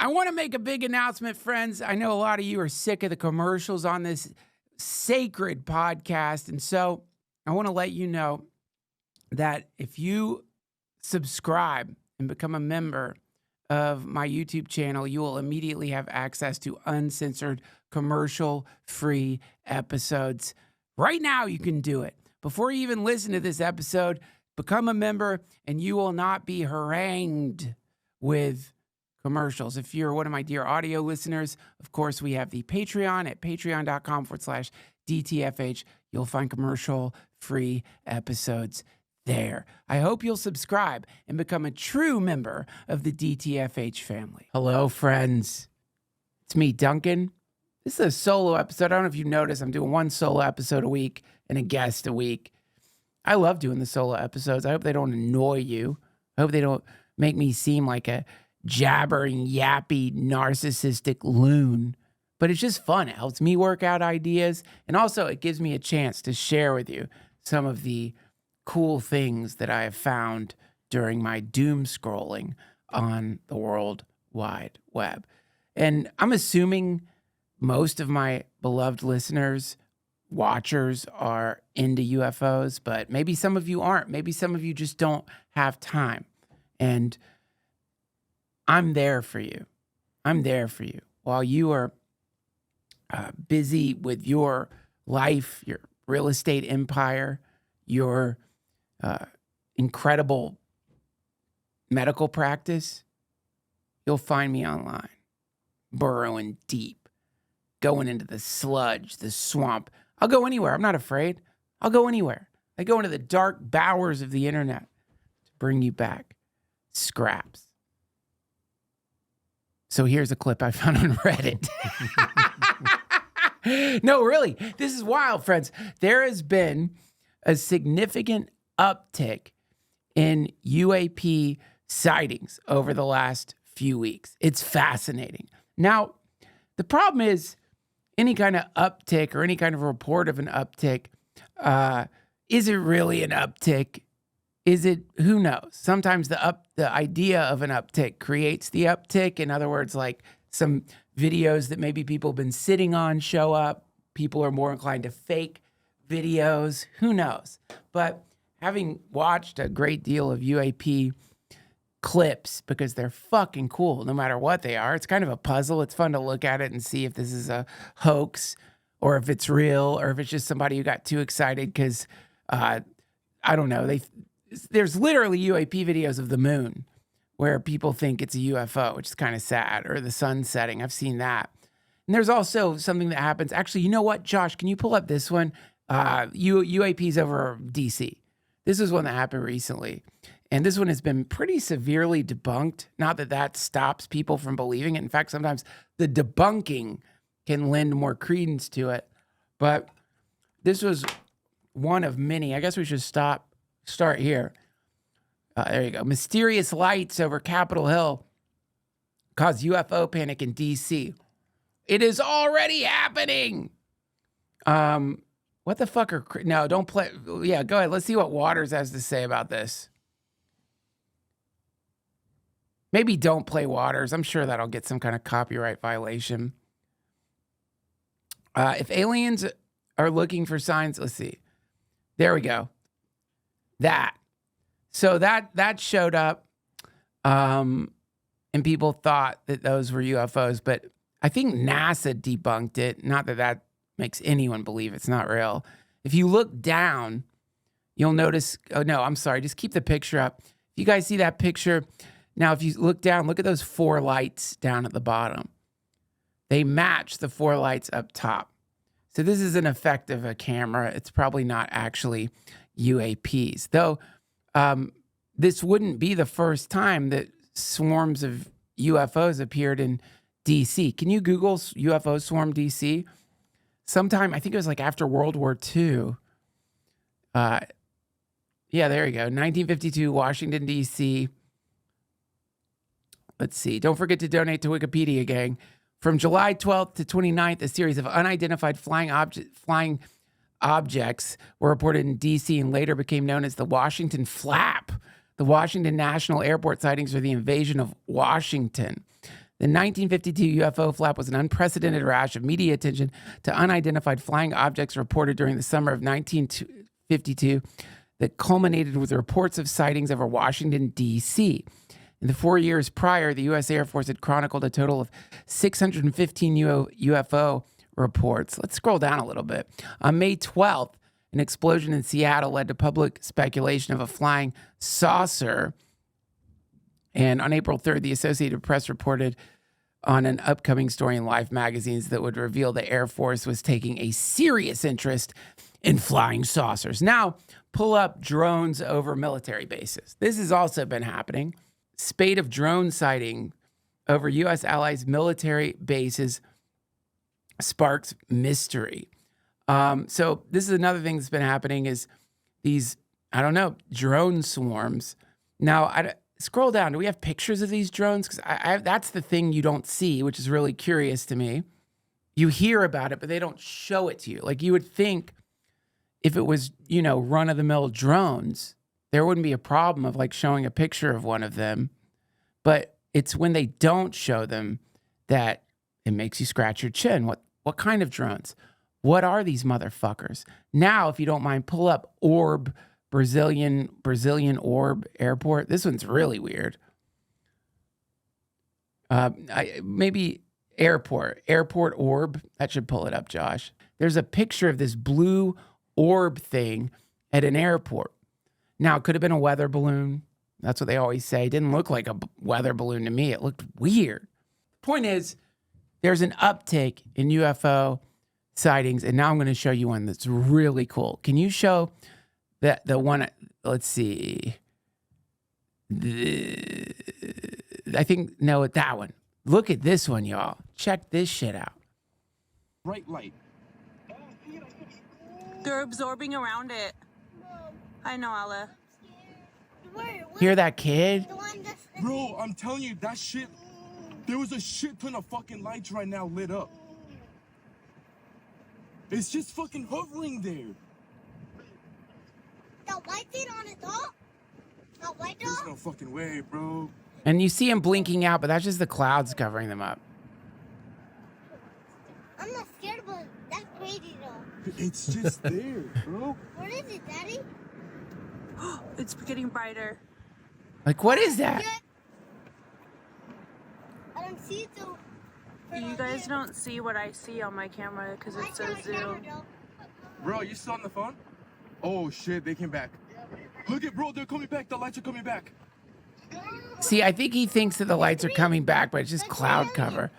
I want to make a big announcement, friends. I know a lot of you are sick of the commercials on this sacred podcast. And so I want to let you know that if you subscribe and become a member of my YouTube channel, you will immediately have access to uncensored, commercial-free episodes. Right now, you can do it. Before you even listen to this episode, become a member and you will not be harangued with commercials. If you're one of my dear audio listeners, of course, we have the Patreon at patreon.com/DTFH. You'll find commercial-free episodes there. I hope you'll subscribe and become a true member of the DTFH family. Hello, friends. It's me, Duncan. This is a solo episode. I don't know if you noticed, I'm doing one solo episode a week and a guest a week. I love doing the solo episodes. I hope they don't annoy you. I hope they don't make me seem like a jabbering, yappy, narcissistic loon. But it's just fun. It helps me work out ideas. And also, it gives me a chance to share with you some of the cool things that I have found during my doom scrolling on the World Wide Web. And I'm assuming most of my beloved listeners, watchers, are into UFOs, but maybe some of you aren't. Maybe some of you just don't have time. And I'm there for you. I'm there for you. While you are busy with your life, your real estate empire, your incredible medical practice, you'll find me online, burrowing deep, going into the sludge, the swamp. I'll go anywhere. I'm not afraid. I'll go anywhere. I go into the dark bowers of the internet to bring you back scraps. So here's a clip I found on Reddit. No, really, this is wild, friends. There has been a significant uptick in UAP sightings over the last few weeks. It's fascinating. Now, the problem is any kind of uptick or any kind of report of an uptick, is it really an uptick? Is it, who knows? Sometimes the idea of an uptick creates the uptick. In other words, like some videos that maybe people have been sitting on show up. People are more inclined to fake videos. Who knows? But having watched a great deal of UAP clips, because they're fucking cool no matter what they are. It's kind of a puzzle. It's fun to look at it and see if this is a hoax or if it's real or if it's just somebody who got too excited because, I don't know, there's literally UAP videos of the moon where people think it's a UFO, which is kind of sad, or the sun setting. I've seen that. And there's also something that happens. Actually, you know what, Josh, can you pull up this one? UAPs over DC. This is one that happened recently. And this one has been pretty severely debunked. Not that that stops people from believing it. In fact, sometimes the debunking can lend more credence to it. But this was one of many. I guess we should start here. There you go. Mysterious lights over Capitol Hill cause UFO panic in DC. It is already happening. What the fuck are... No, don't play... Yeah, go ahead. Let's see what Waters has to say about this. Maybe don't play Waters. I'm sure that'll get some kind of copyright violation. If aliens are looking for signs... Let's see. There we go. That. So that showed up, and people thought that those were UFOs, but I think NASA debunked it. Not that that makes anyone believe it's not real. If you look down, you'll notice, oh no, I'm sorry, just keep the picture up. If you guys see that picture, now if you look down, look at those 4 lights down at the bottom. They match the 4 lights up top. So this is an effect of a camera. It's probably not actually UAPs. Though this wouldn't be the first time that swarms of UFOs appeared in DC. Can you Google UFO swarm DC? Sometime, I think it was like after World War II. Yeah, there you go. 1952, Washington, D.C. Let's see. Don't forget to donate to Wikipedia, gang. From July 12th to 29th, a series of unidentified flying objects were reported in D.C. and later became known as the Washington Flap. The Washington National Airport sightings are the invasion of Washington. The 1952 UFO flap was an unprecedented rash of media attention to unidentified flying objects reported during the summer of 1952 that culminated with reports of sightings over Washington, D.C. In the 4 years prior, the U.S. Air Force had chronicled a total of 615 UFO reports. Let's scroll down a little bit. On May 12th, an explosion in Seattle led to public speculation of a flying saucer. And on April 3rd, the Associated Press reported on an upcoming story in Life magazines that would reveal the Air Force was taking a serious interest in flying saucers. Now, pull up drones over military bases. This has also been happening. Spate of drone sighting over U.S. allies' military bases sparks mystery. So this is another thing that's been happening is these, drone swarms. Now, scroll down. Do we have pictures of these drones? Because that's the thing you don't see, which is really curious to me. You hear about it, but they don't show it to you. Like you would think if it was, run-of-the-mill drones, there wouldn't be a problem of like showing a picture of one of them. But it's when they don't show them that it makes you scratch your chin. What kind of drones? What are these motherfuckers? Now, if you don't mind, pull up Orb, Brazilian Orb Airport. This one's really weird. Maybe Airport Orb. That should pull it up, Josh. There's a picture of this blue orb thing at an airport. Now, it could have been a weather balloon. That's what they always say. It didn't look like a weather balloon to me. It looked weird. Point is, there's an uptick in UFO sightings, and now I'm going to show you one that's really cool. Can you show the one? Let's see. That one. Look at this one, y'all. Check this shit out. Bright light. They're absorbing around it. I know, Allah. Hear that kid? Bro, I'm telling you, that shit, there was a shit ton of fucking lights right now lit up. It's just fucking hovering there. The light ain't on it, dog. The light, dog. There's no fucking way, bro. And you see them blinking out, but that's just the clouds covering them up. I'm not scared, but that's crazy, though. It's just there, bro. What is it, Daddy? It's getting brighter. Like, what is that? I don't see it, though. You guys don't see what I see on my camera because it's so zoomed. Bro, you still on the phone? Oh shit, they came back. Look at, bro, they're coming back. The lights are coming back. See, I think he thinks that the lights are coming back, but it's just cloud cover.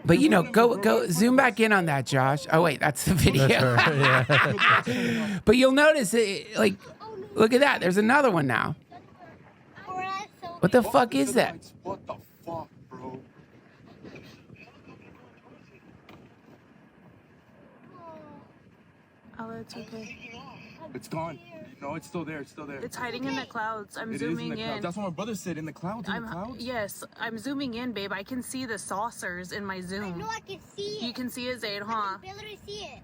But go zoom back in on that, Josh. Oh wait, that's the video. That's right, yeah. But you'll notice look at that. There's another one now. What the fuck is that? What the fuck, bro? Allah, it's okay. It's gone. No, it's still there. It's still there. It's hiding in the clouds. I'm It is zooming in the clouds. That's what my brother said. In the clouds. In the clouds. Yes, I'm zooming in, babe. I can see the saucers in my zoom. I know I can see it. You can see it, Zaid, I huh? can barely see it.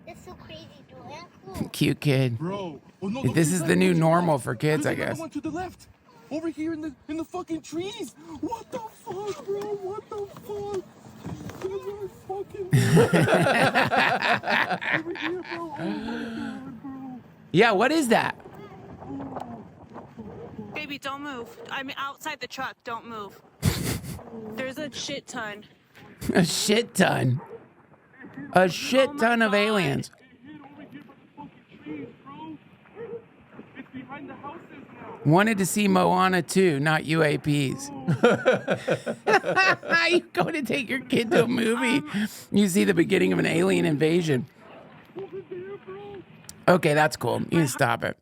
That's so crazy, dude. That's cool. Cute kid. Bro. Oh, no, This is the new normal for kids, I There's another guess. one to the left. Over here in the fucking trees. What the fuck, bro? What the fuck? Those are fucking. Over here, bro. Oh my god, bro. Yeah, what is that? Baby, don't move. I'm outside the truck. Don't move. There's a shit ton. A shit ton. A shit Oh my ton of God. aliens. Over here by the fucking trees, bro. It's behind the houses now. Wanted to see Moana 2, not UAPs. You go to take your kid to a movie. You see the beginning of an alien invasion. Okay, that's cool. You can stop it.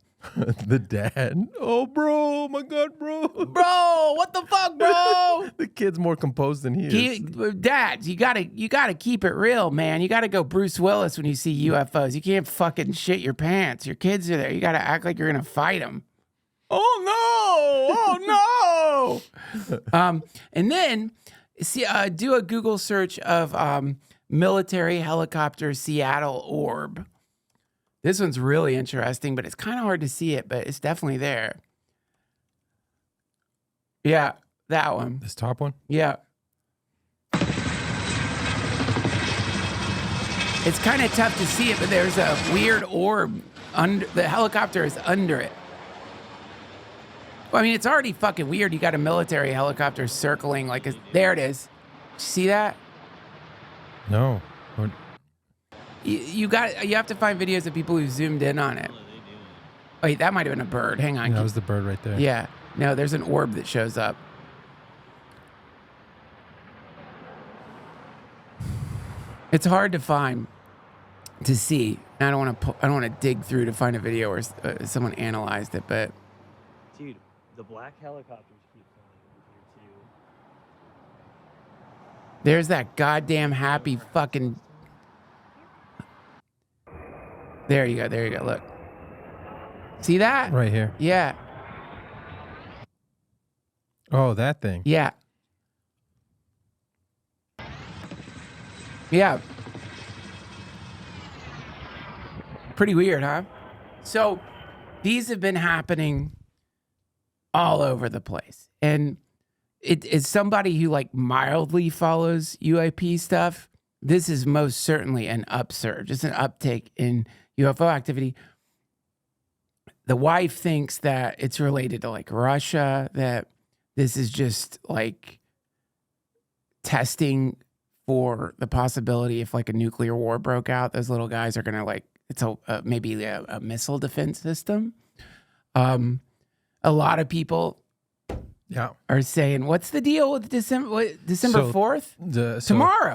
The dad. Oh, bro. Oh, my God, bro. Bro, what the fuck, bro? The kid's more composed than he is. Dads, you gotta keep it real, man. You gotta go Bruce Willis when you see UFOs. You can't fucking shit your pants. Your kids are there. You gotta act like you're gonna fight them. Oh no! Oh no! And then do a Google search of military helicopter Seattle orb. This one's really interesting, but it's kind of hard to see it, but it's definitely there. Yeah, That one. This top one? Yeah. It's kind of tough to see it, but there's a weird orb under the helicopter is under it. Well, I mean, it's already fucking weird. You got a military helicopter circling like there it is. See that? No. What? You have to find videos of people who zoomed in on it. Wait, that might have been a bird. Hang on. That was the bird right there. Yeah. No, there's an orb that shows up. It's hard to find, to see. I don't want to dig through to find a video where someone analyzed it, but dude, the black helicopters keep flying over here too. there's that goddamn happy fucking. There you go. There you go. Look. See that? Right here. Yeah. Oh, that thing. Yeah. Yeah. Pretty weird, huh? So these have been happening all over the place. And it is somebody who like mildly follows UAP stuff. This is most certainly an upsurge. It's an uptick in UFO activity. The wife thinks that it's related to like Russia, that this is just like testing for the possibility if like a nuclear war broke out, those little guys are going to like, it's maybe a missile defense system. A lot of people are saying, what's the deal with December 4th?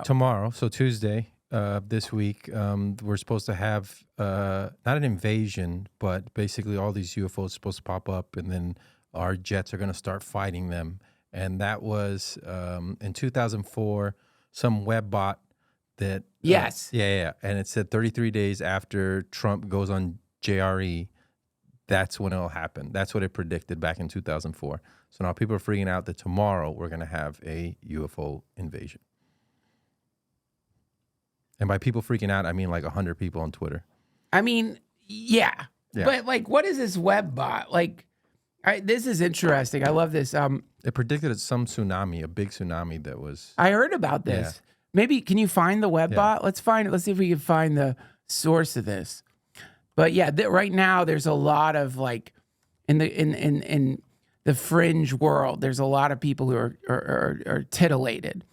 Tomorrow. So Tuesday, this week, we're supposed to have not an invasion, but basically all these UFOs are supposed to pop up, and then our jets are going to start fighting them. And that was in 2004, some web bot that... Yes. Yeah. And it said 33 days after Trump goes on JRE, that's when it'll happen. That's what it predicted back in 2004. So now people are freaking out that tomorrow we're going to have a UFO invasion. And by people freaking out, I mean like 100 people on Twitter. I mean, yeah. But like, what is this web bot? Like, this is interesting. I love this. It predicted some tsunami, a big tsunami that was... I heard about this. Yeah. Maybe, can you find the web bot? Let's find it. Let's see if we can find the source of this. But yeah, right now there's a lot of like, in the fringe world, there's a lot of people who are titillated.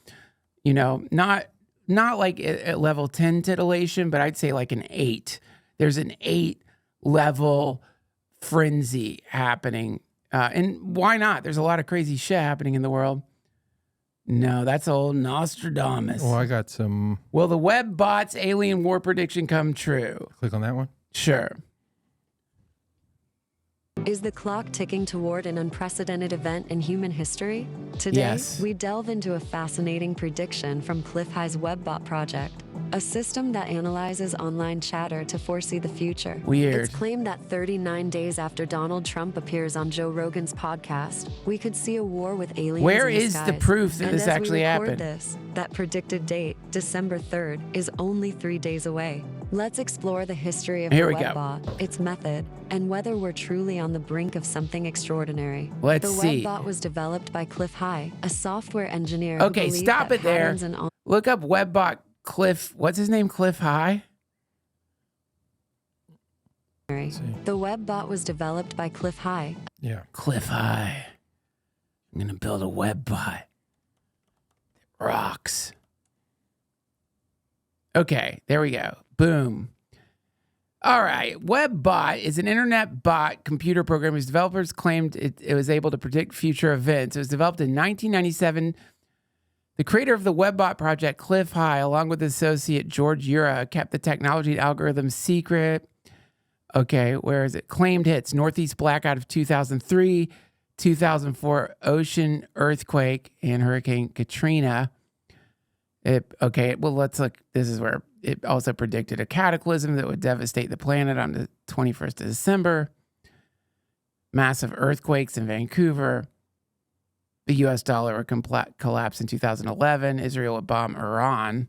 You know, not like at level 10 titillation, but I'd say like an 8. There's an 8 level frenzy happening. And why not? There's a lot of crazy shit happening in the world. No, that's old Nostradamus. Oh, I got some... Will the web bot's alien war prediction come true? Click on that one. Sure. Is the clock ticking toward an unprecedented event in human history? Today, we delve into a fascinating prediction from Cliff High's WebBot project, a system that analyzes online chatter to foresee the future. Weird. It's claimed that 39 days after Donald Trump appears on Joe Rogan's podcast, we could see a war with aliens. Where in the is the skies. proof that And this as actually we record happened? This, that predicted date, December 3rd, is only 3 days away. Let's explore the history of Here the we go. WebBot, its method, and whether we're truly on the brink of something extraordinary. Let's the see. WebBot was developed by Cliff High, a software engineer. Okay, who believed stop that it there. patterns and Look up WebBot Cliff. What's his name? Cliff High? The WebBot was developed by Cliff High. Yeah. Cliff High. I'm going to build a WebBot that rocks. Okay, there we go. Boom. All right. WebBot is an internet bot computer program whose developers claimed it was able to predict future events. It was developed in 1997. The creator of the WebBot project, Cliff High, along with associate George Ura, kept the technology and algorithm secret. Okay, where is it? Claimed hits: Northeast blackout of 2003, 2004 ocean earthquake, and Hurricane Katrina. Let's look. This is where it also predicted a cataclysm that would devastate the planet on the 21st of December. Massive earthquakes in Vancouver. The U.S. dollar would collapse in 2011. Israel would bomb Iran.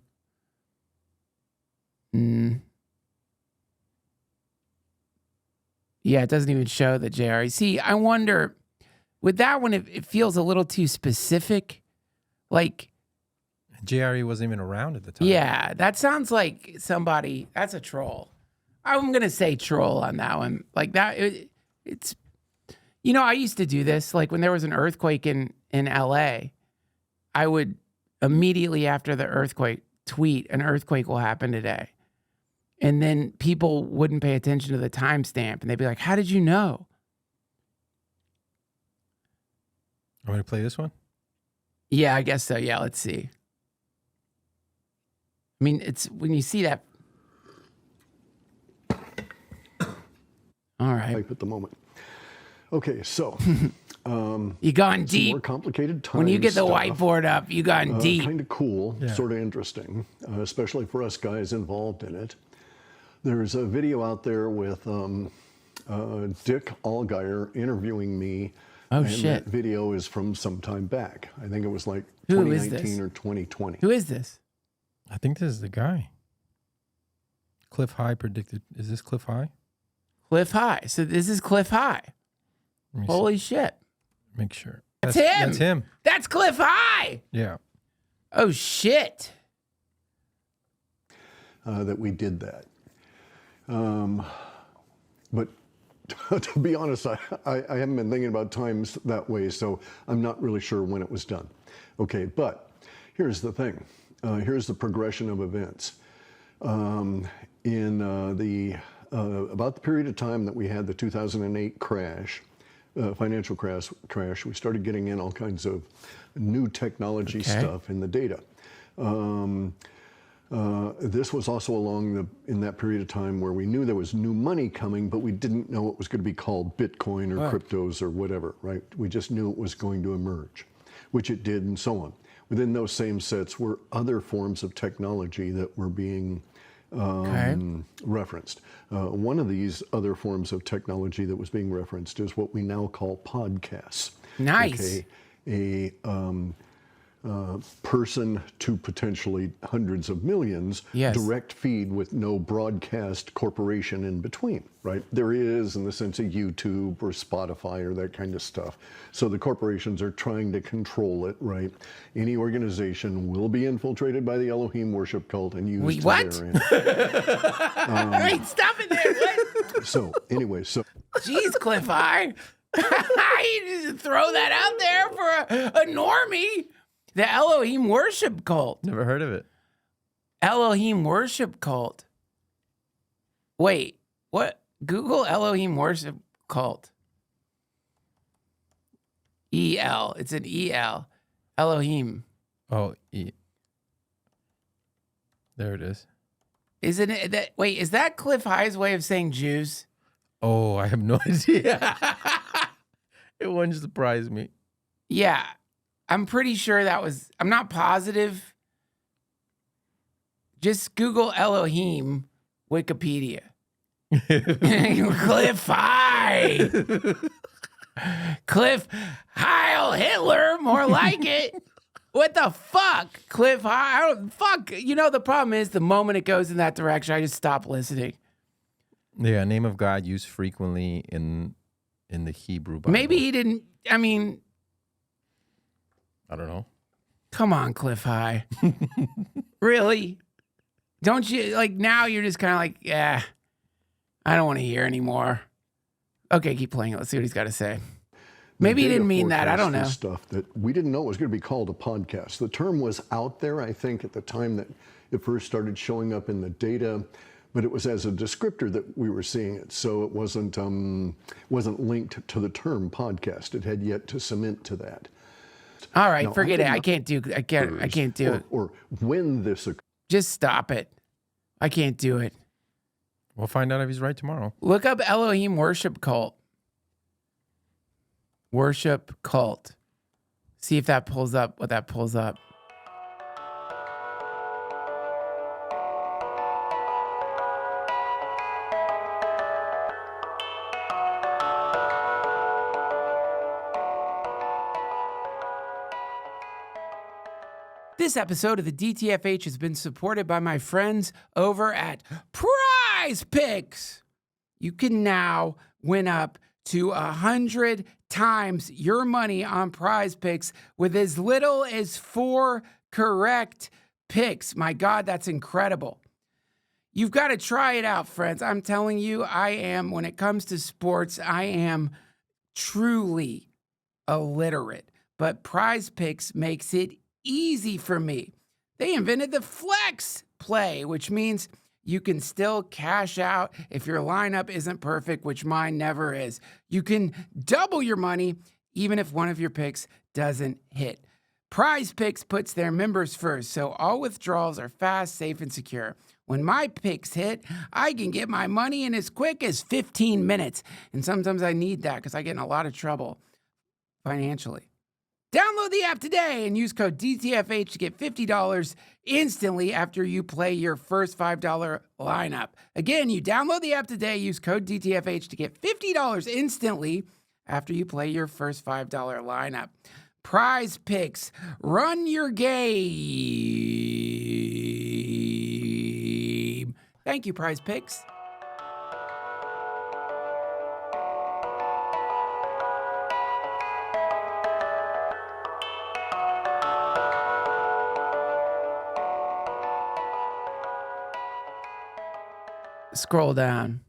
Yeah, it doesn't even show the JRE. See, I wonder, with that one, it feels a little too specific. Like, JRE wasn't even around at the time. yeah, that sounds like somebody, that's a troll. I'm going to say troll on that one. Like that, it's, I used to do this. Like when there was an earthquake in LA, I would immediately after the earthquake tweet, an earthquake will happen today. And then people wouldn't pay attention to the timestamp and they'd be like, how did you know? Want me to play this one? Yeah, I guess so. Yeah, let's see. I mean, it's when you see that. All right. Type at the moment. Okay, so you gone deep. more complicated time When you get the stuff. whiteboard up, you gone deep. Kind of cool, sort of interesting, especially for us guys involved in it. There's a video out there with Dick Allgaier interviewing me. Oh, and shit. That video is from some time back. I think it was like Who is 2019 this? or 2020. Who is this? I think this is the guy. Cliff High predicted. Is this Cliff High? Cliff High. So this is Cliff High. Let me Holy shit. make sure. That's him. That's him. That's Cliff High. Yeah. Oh, shit. That we did that. But to be honest, I haven't been thinking about times that way, so I'm not really sure when it was done. Okay, but here's the thing. Here's the progression of events. In about the period of time that we had the 2008 crash, financial crash, we started getting in all kinds of new technology stuff in the data. This was also in that period of time where we knew there was new money coming, but we didn't know it was going to be called Bitcoin or cryptos or whatever, right? We just knew it was going to emerge, which it did, and so on. Within those same sets were other forms of technology that were being referenced. One of these other forms of technology that was being referenced is what we now call podcasts. Nice. Okay? Person to potentially hundreds of millions, direct feed with no broadcast corporation in between, right? There is in the sense of YouTube or Spotify or that kind of stuff. So the corporations are trying to control it, right? Any organization will be infiltrated by the Elohim worship cult and used to what? their end. Wait, stop it there. What? So anyway, Jeez, Cliff High. You just throw that out there for a normie. The Elohim worship cult. Never heard of it. Elohim worship cult. Wait, what? Google Elohim worship cult. EL. It's an EL. Elohim. Oh, there it is. Isn't it that? Wait, is that Cliff High's way of saying Jews? Oh, I have no idea. It wouldn't surprise me. Yeah. I'm pretty sure that was, I'm not positive. Just Google Elohim Wikipedia. Cliff High. Cliff Heil Hitler, more like it. What the fuck? Cliff High. Fuck. The problem is the moment it goes in that direction, I just stop listening. Yeah, name of God used frequently in the Hebrew Bible. Maybe he didn't, I don't know. Come on, Cliff High. Really? Don't you, now you're just kind of like, yeah, I don't want to hear anymore. Okay, keep playing it. Let's see what he's got to say. Maybe he didn't mean that. I don't know. Stuff that we didn't know was going to be called a podcast. The term was out there, I think, at the time that it first started showing up in the data, but it was as a descriptor that we were seeing it. So it wasn't linked to the term podcast. It had yet to cement to that. All right, Now, forget it. I can't do it. Or when this occurred. Just stop it. I can't do it. We'll find out if he's right tomorrow. Look up Elohim worship cult. Worship cult. See if that pulls up what that pulls up. This episode of the DTFH has been supported by my friends over at Prize Picks. You can now win up to 100 times your money on Prize Picks with as little as 4 correct picks. My God, that's incredible. You've got to try it out, friends. I'm telling you, when it comes to sports, I am truly illiterate. But Prize Picks makes it easy for me. They invented the flex play, which means you can still cash out if your lineup isn't perfect, which mine never is. You can double your money even if one of your picks doesn't hit. Prize Picks puts their members first, so all withdrawals are fast, safe, and secure. When my picks hit, I can get my money in as quick as 15 minutes. And sometimes I need that because I get in a lot of trouble financially. Download the app today and use code DTFH to get $50 instantly after you play your first $5 lineup. Again, you download the app today, use code DTFH to get $50 instantly after you play your first $5 lineup. Prize Picks, run your game. Thank you, Prize Picks. Scroll down.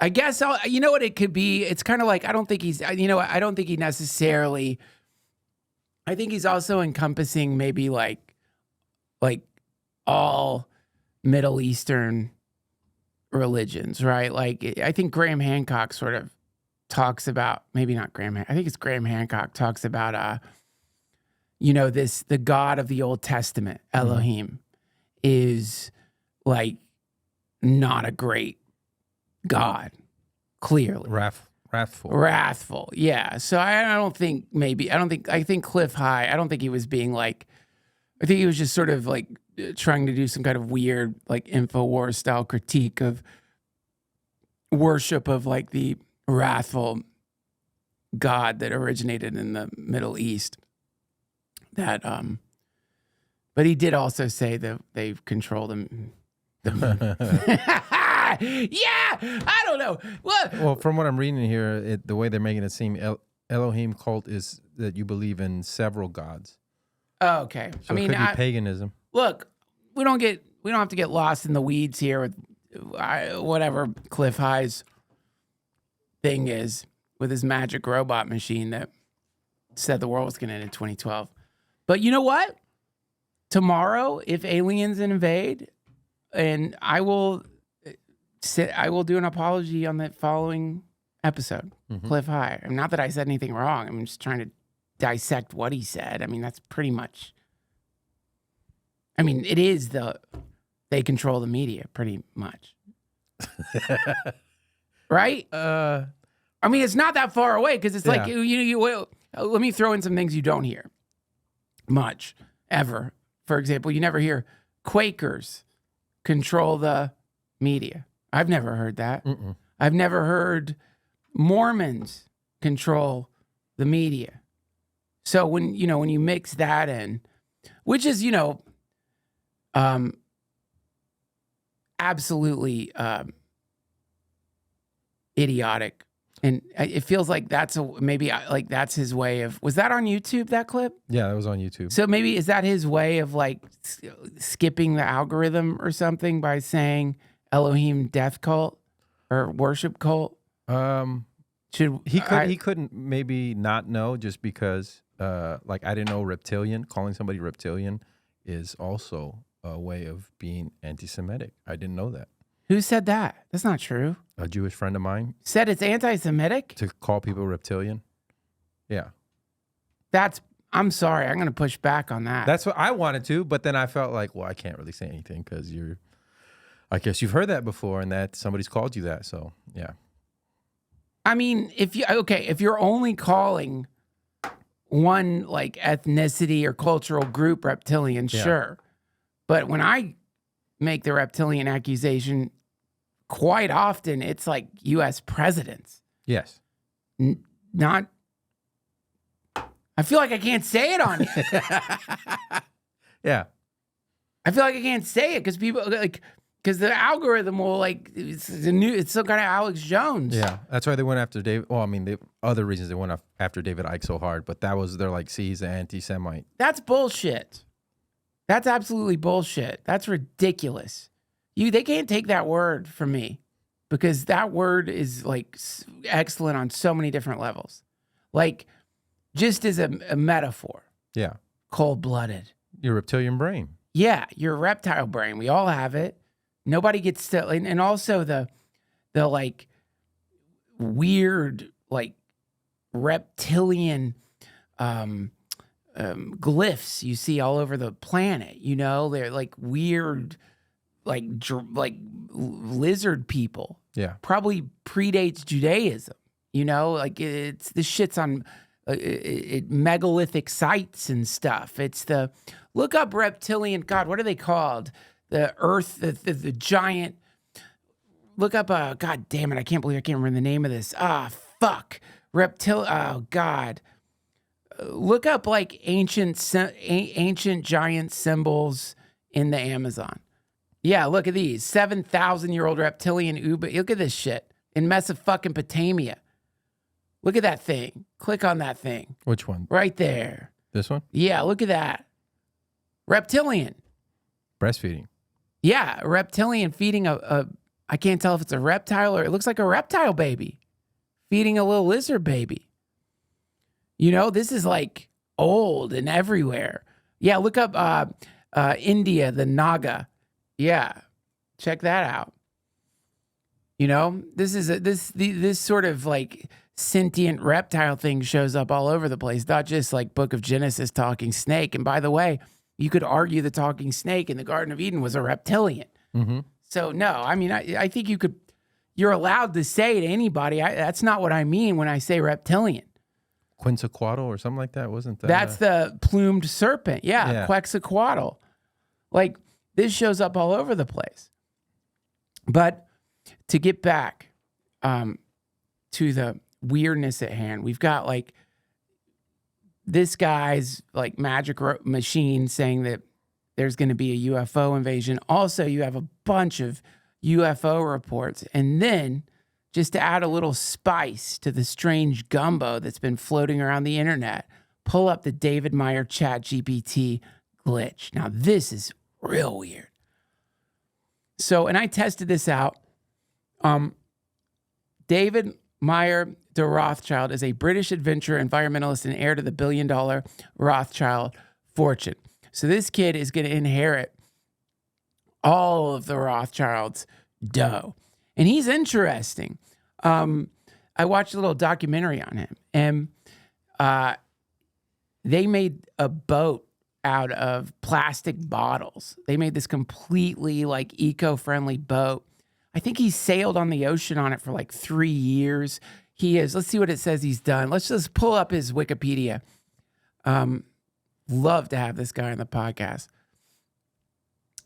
I guess you know what it could be. It's kind of like I don't think he necessarily. I think he's also encompassing maybe like all Middle Eastern religions, right? Like I think Graham Hancock sort of talks about, maybe not Graham. I think it's Graham Hancock talks about the God of the Old Testament, Elohim, is like not a great God, clearly. Wrathful, yeah. So I think Cliff High, I don't think he was being like, I think he was just sort of like trying to do some kind of weird like InfoWars style critique of worship of like the wrathful God that originated in the Middle East. But he did also say that they've controlled him. Yeah, I don't know. Well, from what I'm reading here, the way they're making it seem, Elohim cult is that you believe in several gods. Oh, okay. So it could be paganism. Look, we don't have to get lost in the weeds here with whatever Cliff High's thing is with his magic robot machine that said the world was going to end in 2012. But you know what? Tomorrow, if aliens invade, and I will do an apology on the following episode, Cliff High. Not that I said anything wrong. I'm just trying to dissect what he said. I mean, that's pretty much. I mean, it is they control the media pretty much, right? I mean, it's not that far away because it's like let me throw in some things you don't hear much ever. For example, you never hear Quakers control the media. I've never heard that. I've never heard Mormons control the media. So when you mix that in, which is, absolutely idiotic. And it feels like that's his way of, was that on YouTube, that clip? Yeah, that was on YouTube. So maybe is that his way of like skipping the algorithm or something by saying Elohim death cult or worship cult? He couldn't maybe not know just because I didn't know reptilian, calling somebody reptilian is also a way of being anti-Semitic. I didn't know that. Who said that? That's not true. A Jewish friend of mine said it's anti-Semitic? To call people reptilian. Yeah. I'm sorry. I'm going to push back on that. That's what I wanted to, but then I felt like, well, I can't really say anything because I guess you've heard that before and that somebody's called you that. So, yeah. I mean, if you're only calling one like ethnicity or cultural group reptilian, sure. But when I make the reptilian accusation, quite often it's like U.S. presidents. Yes. I feel like I can't say it on here. Yeah. I feel like I can't say it because people Because the algorithm will it's some kind of Alex Jones. Yeah, that's why they went after David. Well, I mean, the other reasons they went after David Icke so hard, but they're like, see, he's an anti-Semite. That's bullshit. That's absolutely bullshit. That's ridiculous. They can't take that word from me because that word is like excellent on so many different levels. Like just as a metaphor. Yeah. Cold-blooded. Your reptilian brain. Yeah, your reptile brain. We all have it. Nobody gets to, and also the like weird like reptilian glyphs you see all over the planet. You know, they're like weird, like lizard people. Yeah, probably predates Judaism. You know, like this shit's on megalithic sites and stuff. It's look up reptilian. God, what are they called? The Earth, the giant. Look up. God damn it! I can't believe I can't remember the name of this. Fuck. Oh God. Look up like ancient giant symbols in the Amazon. Yeah, look at these 7,000-year-old reptilian uba. Look at this shit in Mesopotamia. Look at that thing. Click on that thing. Which one? Right there. This one? Yeah, look at that. Reptilian. Breastfeeding. Yeah, a reptilian feeding I can't tell if it's a reptile or it looks like a reptile baby feeding a little lizard baby. You know, this is like old and everywhere. Yeah, look up India, the Naga. Yeah, check that out. You know, this is this sort of like sentient reptile thing shows up all over the place, not just like Book of Genesis talking snake. And by the way, you could argue the talking snake in the Garden of Eden was a reptilian. Mm-hmm. So no, I mean, I think you're allowed to say to anybody, that's not what I mean when I say reptilian. Quetzalcoatl or something like that, wasn't that? That's the plumed serpent. Yeah. Quetzalcoatl. Like this shows up all over the place. But to get back to the weirdness at hand, we've got like this guy's like magic machine saying that there's going to be a UFO invasion. Also, you have a bunch of UFO reports. And then just to add a little spice to the strange gumbo that's been floating around the internet, pull up the David Meyer ChatGPT glitch. Now, this is real weird. So, and I tested this out. David Meyer de Rothschild is a British adventurer, environmentalist, and heir to the billion-dollar Rothschild fortune. So this kid is going to inherit all of the Rothschilds' dough. And he's interesting. I watched a little documentary on him, and they made a boat out of plastic bottles. They made this completely like eco-friendly boat. I think he sailed on the ocean on it for like 3 years. Let's see what it says he's done. Let's just pull up his Wikipedia. Love to have this guy on the podcast.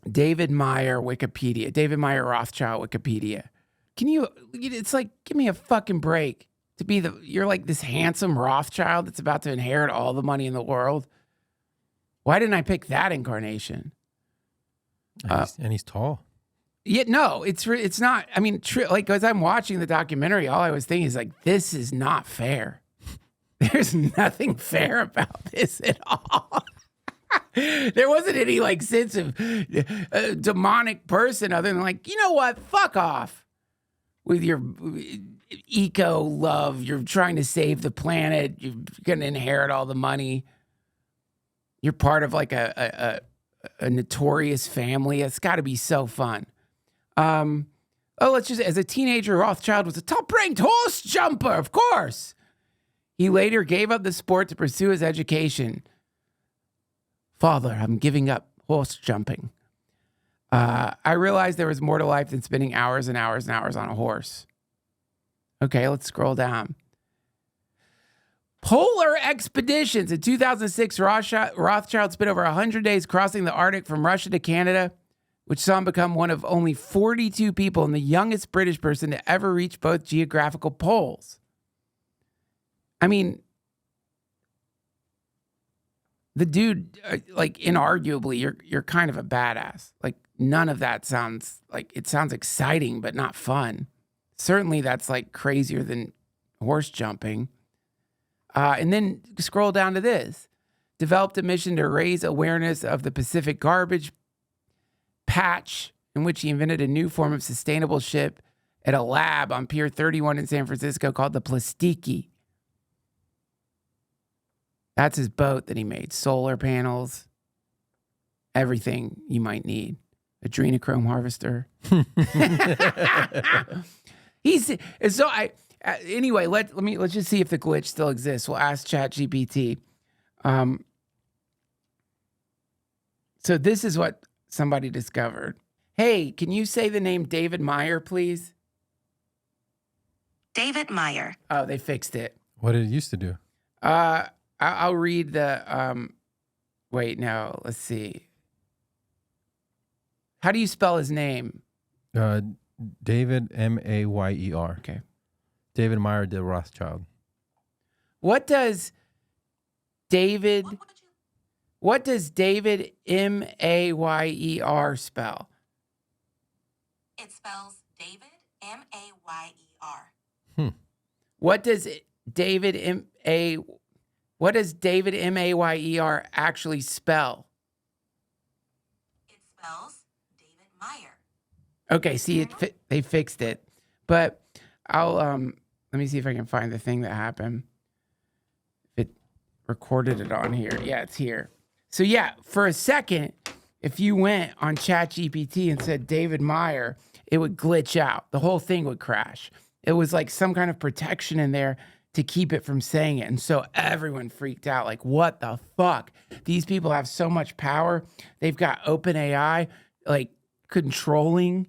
David Meyer Wikipedia. David Meyer Rothschild Wikipedia. It's like, give me a fucking break to be you're like this handsome Rothschild that's about to inherit all the money in the world. Why didn't I pick that incarnation? And he's tall. Yeah, no, it's not. I mean, like, as I'm watching the documentary, all I was thinking is like, this is not fair. There's nothing fair about this at all. There wasn't any like sense of demonic person other than like, you know what? Fuck off with your eco love. You're trying to save the planet. You're going to inherit all the money. You're part of like a notorious family. It's got to be so fun. As a teenager, Rothschild was a top-ranked horse jumper, of course. He later gave up the sport to pursue his education. Father, I'm giving up horse jumping. I realized there was more to life than spending hours and hours and hours on a horse. Okay, let's scroll down. Polar expeditions. In 2006, Rothschild spent over 100 days crossing the Arctic from Russia to Canada, which saw him become one of only 42 people and the youngest British person to ever reach both geographical poles. I mean, the dude, like inarguably, you're kind of a badass. Like none of that sounds like it sounds exciting, but not fun. Certainly, that's like crazier than horse jumping. And then scroll down to this: developed a mission to raise awareness of the Pacific garbage patch, in which he invented a new form of sustainable ship at a lab on Pier 31 in San Francisco called the Plastiki. That's his boat that he made. Solar panels, everything you might need. Adrenochrome harvester. Anyway, let's just see if the glitch still exists. We'll ask ChatGPT. So this is what somebody discovered. Hey, can you say the name David Meyer, please? David Meyer. Oh, they fixed it. What did it used to do? I'll read the, wait, no, let's see. How do you spell his name? David, Mayer. Okay. David Meyer did Rothschild. What does David Mayer spell? It spells David, Mayer. What does David Mayer actually spell? It spells David Meyer. Okay, see, they fixed it. But I'll let me see if I can find the thing that happened. It recorded it on here. Yeah, it's here. So yeah, for a second, if you went on ChatGPT and said David Meyer, it would glitch out. The whole thing would crash. It was like some kind of protection in there to keep it from saying it. And so everyone freaked out. Like, what the fuck? These people have so much power. They've got OpenAI, like, controlling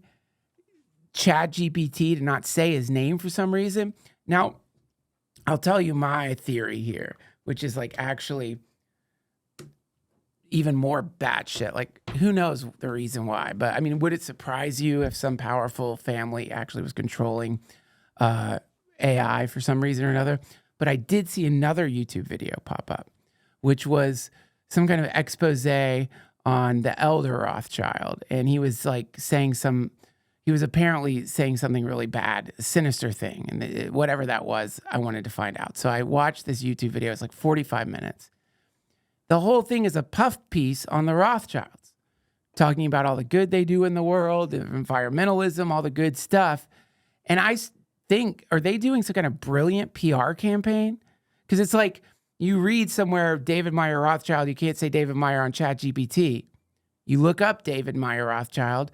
ChatGPT to not say his name for some reason. Now, I'll tell you my theory here, which is like actually even more batshit. Like, who knows the reason why? But I mean, would it surprise you if some powerful family actually was controlling AI for some reason or another? But I did see another YouTube video pop up, which was some kind of expose on the elder Rothschild. And he was like he was apparently saying something really bad, a sinister thing. And whatever that was, I wanted to find out. So I watched this YouTube video. It's like 45 minutes. The whole thing is a puff piece on the Rothschilds, talking about all the good they do in the world, environmentalism, all the good stuff. And I think, are they doing some kind of brilliant PR campaign? Because it's like you read somewhere David Meyer Rothschild, you can't say David Meyer on ChatGPT. You look up David Meyer Rothschild,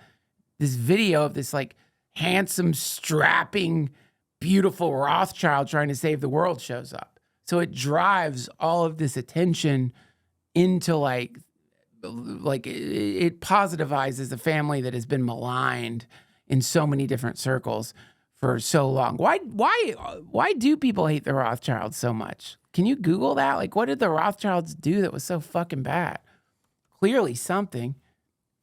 this video of this like handsome, strapping, beautiful Rothschild trying to save the world shows up. So it drives all of this attention into like it positivizes a family that has been maligned in so many different circles for so long. Why do people hate the Rothschilds so much? Can you Google that? Like, what did the Rothschilds do that was so fucking bad? Clearly something.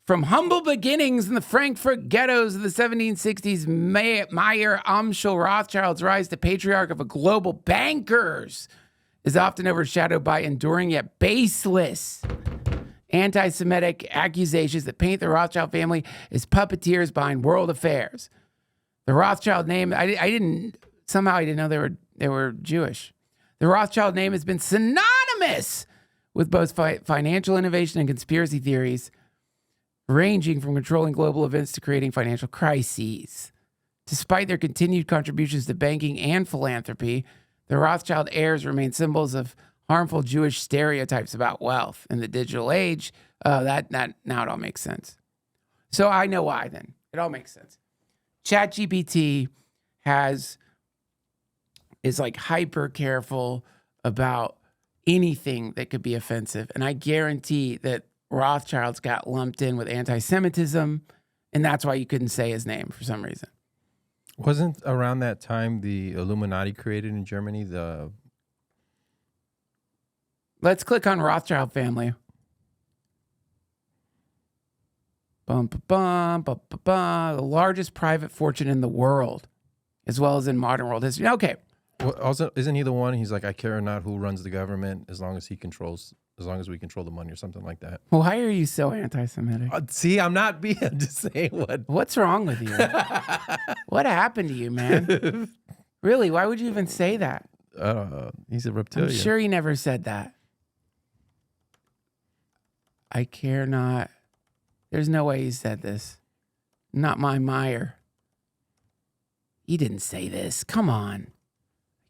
From humble beginnings in the Frankfurt ghettos of the 1760s, Meyer Amschel Rothschild's rise to patriarch of a global bankers is often overshadowed by enduring yet baseless anti-Semitic accusations that paint the Rothschild family as puppeteers behind world affairs. The Rothschild name, I didn't know they were Jewish. The Rothschild name has been synonymous with both financial innovation and conspiracy theories, ranging from controlling global events to creating financial crises. Despite their continued contributions to banking and philanthropy, the Rothschild heirs remain symbols of harmful Jewish stereotypes about wealth in the digital age. Now it all makes sense. So I know why then. It all makes sense. ChatGPT is like hyper careful about anything that could be offensive. And I guarantee that Rothschilds got lumped in with anti-Semitism, and that's why you couldn't say his name for some reason. Wasn't around that time the Illuminati created in Germany? Let's click on Rothschild family. Bum, bum, bum, bum, bum, the largest private fortune in the world, as well as in modern world history. Okay. Well, also, isn't he the one? He's like, I care not who runs the government as long as he controls as long as we control the money or something like that. Why are you so anti-Semitic? See, I'm not being. I'm just saying what. What's wrong with you? What happened to you, man? Really? Why would you even say that? He's a reptilian. I'm sure he never said that. I care not. There's no way he said this. Not my Meyer. He didn't say this. Come on.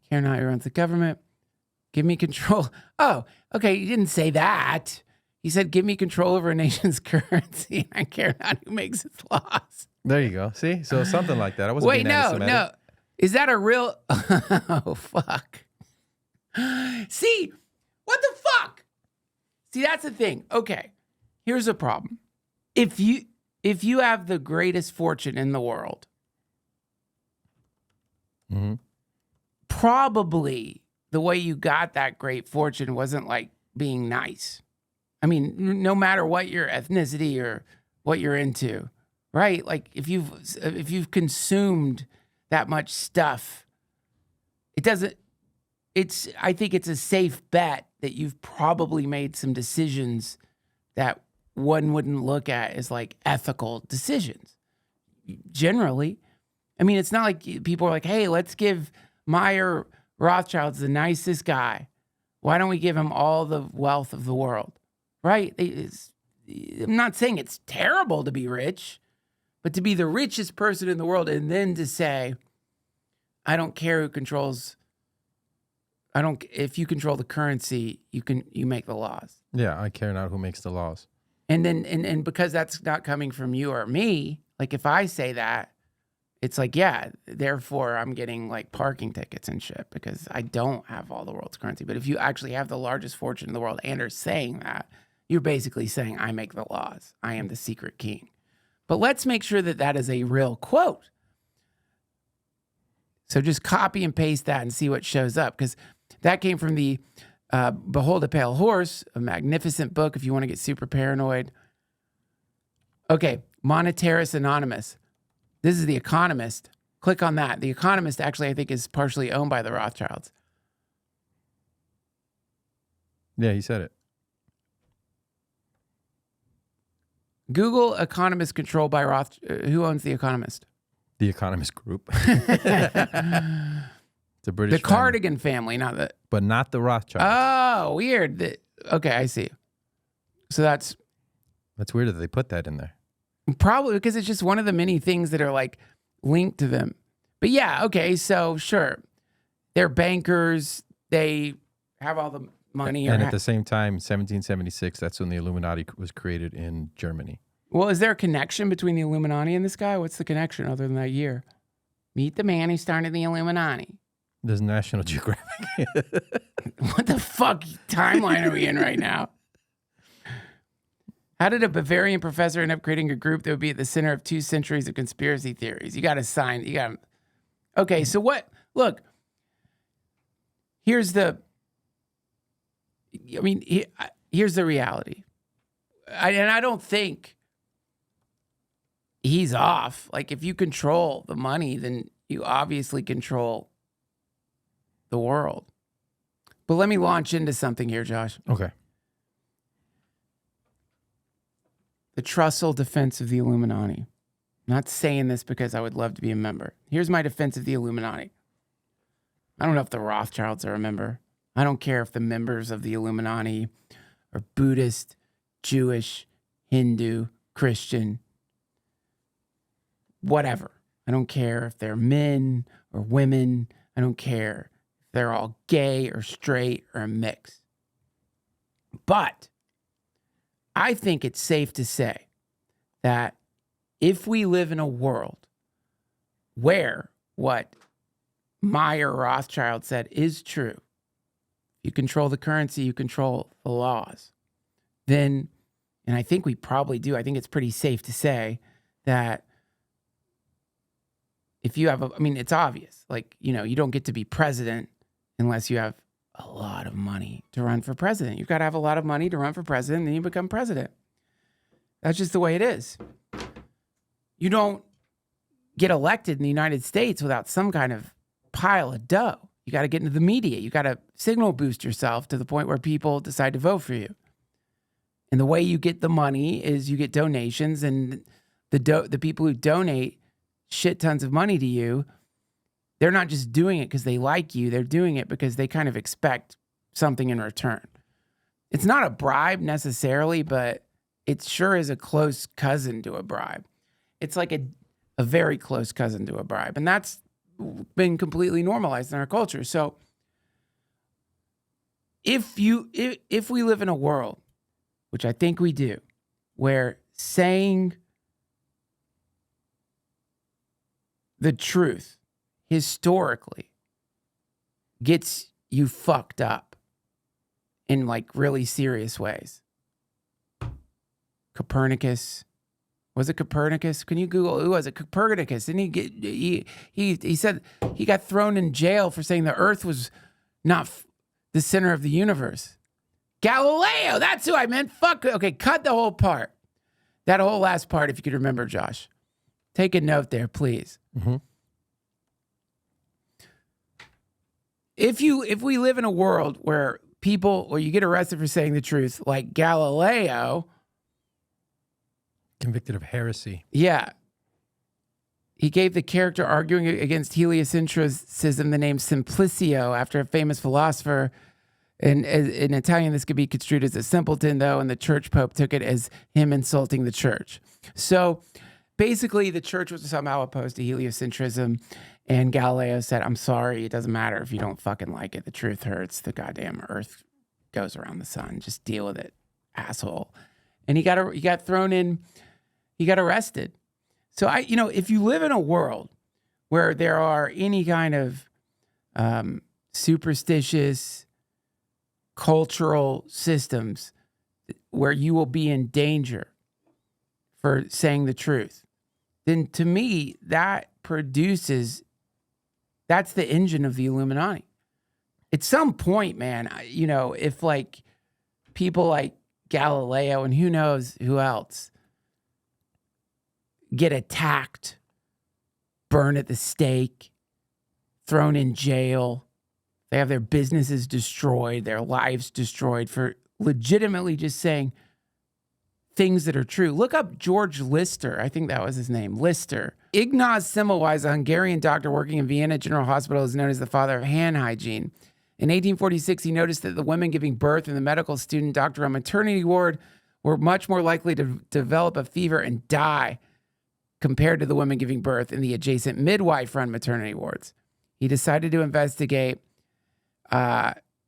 I care not who runs the government. Give me control. Oh, okay. He didn't say that. He said, give me control over a nation's currency. I care not who makes its laws. There you go. See? So something like that. I wasn't Wait, being no. anti-Semitic. Is that a real? Oh, fuck. See, what the fuck? See, that's the thing. Okay, here's the problem. If you have the greatest fortune in the world, Mm-hmm. probably the way you got that great fortune wasn't like being nice. I mean, no matter what your ethnicity or what you're into, right? Like if you've consumed that much stuff, I think it's a safe bet that you've probably made some decisions that one wouldn't look at as like ethical decisions. Generally, I mean, it's not like people are like, hey, let's give Meyer Rothschild's the nicest guy. Why don't we give him all the wealth of the world? Right? I'm not saying it's terrible to be rich, but to be the richest person in the world and then to say, I don't care who controls. If you control the currency, you make the laws. Yeah, I care not who makes the laws. And then and because that's not coming from you or me, like if I say that, it's like, yeah, therefore I'm getting like parking tickets and shit because I don't have all the world's currency. But if you actually have the largest fortune in the world and are saying that, you're basically saying I make the laws. I am the secret king. But let's make sure that that is a real quote. So just copy and paste that and see what shows up, because that came from the Behold a Pale Horse, a magnificent book if you want to get super paranoid. Okay, Monetaris Anonymous. This is The Economist. Click on that. The Economist actually, I think, is partially owned by the Rothschilds. Yeah, he said it. Google Economist controlled by who owns The Economist? The Economist Group. It's a British The Cardigan family, not the... But not the Rothschilds. Oh, weird. Okay, I see. So that's weird that they put that in there. probably because it's just one of the many things that are like linked to them. But yeah, okay, so sure. They're bankers. They have all the money. And at the same time, 1776, that's when the Illuminati was created in Germany. Well, is there a connection between the Illuminati and this guy? What's the connection other than that year? Meet the man who started the Illuminati. There's National Geographic. What the fuck timeline are we in right now? How did a Bavarian professor end up creating a group that would be at the center of 2 centuries of conspiracy theories? You got to sign. Okay, so what? Look, here's the reality. I don't think he's off. Like, if you control the money, then you obviously control the world. But let me launch into something here, Josh. Okay. The Trussell defense of the Illuminati. I'm not saying this because I would love to be a member. Here's my defense of the Illuminati. I don't know if the Rothschilds are a member. I don't care if the members of the Illuminati are Buddhist, Jewish, Hindu, Christian, whatever. I don't care if they're men or women. I don't care if they're all gay or straight or a mix. But I think it's safe to say that if we live in a world where what Meyer Rothschild said is true, you control the currency, you control the laws, then, and I think we probably do, I think it's pretty safe to say that if you have it's obvious, like, you don't get to be president unless you have a lot of money to run for president. You've got to have a lot of money to run for president, and then you become president. That's just the way it is. You don't get elected in the United States without some kind of pile of dough. You got to get into the media. You got to signal boost yourself to the point where people decide to vote for you. And the way you get the money is you get donations, and the people who donate shit tons of money to you, they're not just doing it because they like you. They're doing it because they kind of expect something in return. It's not a bribe necessarily, but it sure is a close cousin to a bribe. It's like a very close cousin to a bribe. And that's been completely normalized in our culture. So if we live in a world, which I think we do, where saying the truth historically gets you fucked up in like really serious ways. Copernicus. Was it Copernicus? Can you Google who was it? Copernicus. Didn't he said he got thrown in jail for saying the earth was not the center of the universe. Galileo, that's who I meant. Fuck. Okay, cut the whole part. That whole last part, if you could remember, Josh. Take a note there, please. Mm-hmm. If we live in a world where you get arrested for saying the truth, like Galileo, convicted of heresy. Yeah. He gave the character arguing against heliocentrism the name Simplicio after a famous philosopher. And in Italian, this could be construed as a simpleton, though, and the church pope took it as him insulting the church. So basically, the church was somehow opposed to heliocentrism, and Galileo said, I'm sorry, it doesn't matter if you don't fucking like it. The truth hurts. The goddamn earth goes around the sun. Just deal with it, asshole. And he got thrown in. He got arrested. So if you live in a world where there are any kind of superstitious cultural systems where you will be in danger for saying the truth, then to me, that's the engine of the Illuminati. At some point, man, if like people like Galileo and who knows who else get attacked, burned at the stake, thrown in jail, they have their businesses destroyed, their lives destroyed for legitimately just saying things that are true. Look up George Lister. I think that was his name, Lister. Ignaz Semmelweis, a Hungarian doctor working in Vienna General Hospital, is known as the father of hand hygiene. In 1846, he noticed that the women giving birth in the medical student doctor maternity ward were much more likely to develop a fever and die compared to the women giving birth in the adjacent midwife-run maternity wards. He decided to investigate.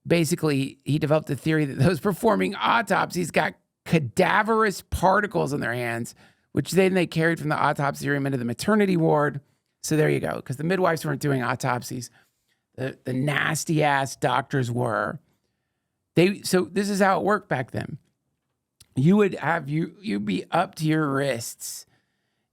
Basically, he developed a theory that those performing autopsies got cadaverous particles in their hands, which then they carried from the autopsy room into the maternity ward. So there you go, because the midwives weren't doing autopsies. The nasty-ass doctors were. So this is how it worked back then. You'd be up to your wrists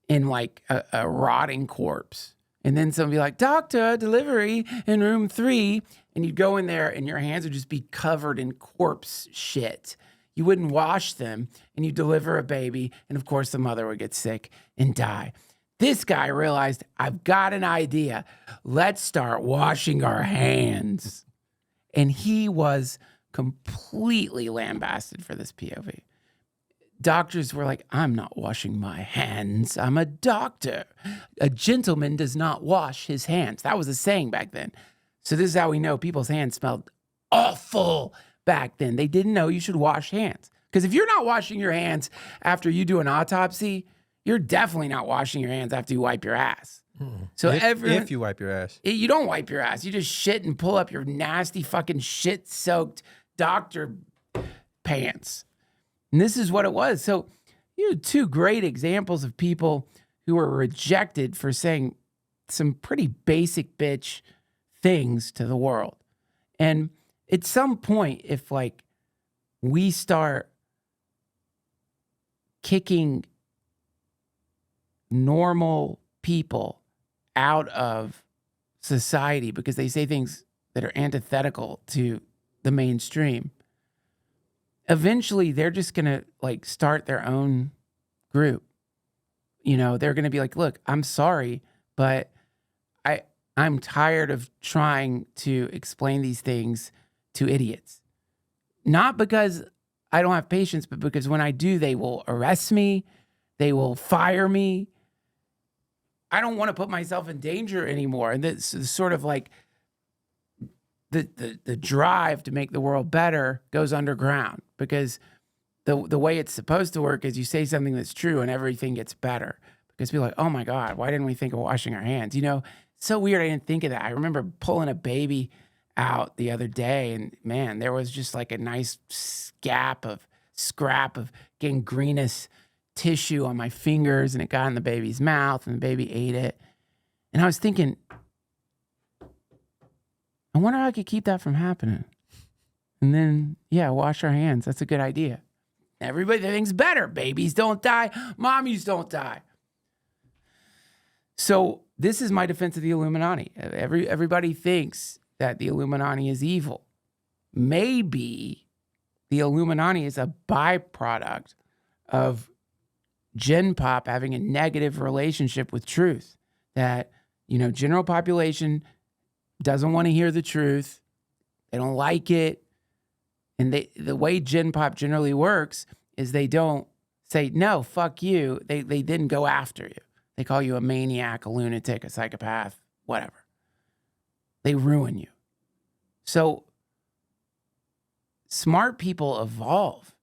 in like a rotting corpse. And then somebody would be like, doctor, delivery in room 3. And you'd go in there and your hands would just be covered in corpse shit. You wouldn't wash them and you deliver a baby. And of course, the mother would get sick and die. This guy realized, I've got an idea. Let's start washing our hands. And he was completely lambasted for this POV. Doctors were like, I'm not washing my hands. I'm a doctor. A gentleman does not wash his hands. That was a saying back then. So this is how we know people's hands smelled awful back then. They didn't know you should wash hands. Because if you're not washing your hands after you do an autopsy, you're definitely not washing your hands after you wipe your ass. So if you wipe your ass. You don't wipe your ass. You just shit and pull up your nasty fucking shit-soaked doctor pants. And this is what it was. So you had 2 great examples of people who were rejected for saying some pretty basic bitch things to the world. And at some point, if like we start kicking normal people out of society because they say things that are antithetical to the mainstream, eventually they're just going to like start their own group. They're going to be like, look, I'm sorry, but I'm tired of trying to explain these things to idiots. Not because I don't have patience, but because when I do, they will arrest me. They will fire me. I don't want to put myself in danger anymore. And this is sort of like the drive to make the world better goes underground, because the way it's supposed to work is you say something that's true and everything gets better. Because people are like, oh my God, why didn't we think of washing our hands? You know, so weird. I didn't think of that. I remember pulling a baby out the other day, and man, there was just like a nice scrap of gangrenous tissue on my fingers, and it got in the baby's mouth, and the baby ate it. And I was thinking, I wonder how I could keep that from happening. And then, yeah, wash our hands. That's a good idea. Everybody thinks better. Babies don't die. Mommies don't die. So this is my defense of the Illuminati. Everybody thinks that the Illuminati is evil. Maybe the Illuminati is a byproduct of Gen Pop having a negative relationship with truth. That, you know, general population doesn't want to hear the truth. They don't like it. And the way Gen Pop generally works is they don't say, no, fuck you. They didn't go after you. They call you a maniac, a lunatic, a psychopath, whatever. They ruin you. So smart people evolve.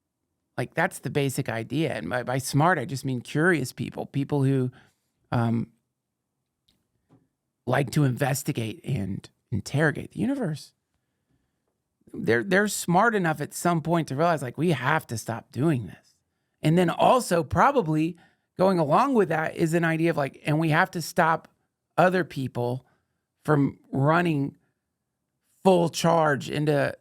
Like, that's the basic idea. And by smart, I just mean curious people who like to investigate and interrogate the universe. They're smart enough at some point to realize, like, we have to stop doing this. And then also probably going along with that is an idea of like, and we have to stop other people from running full charge into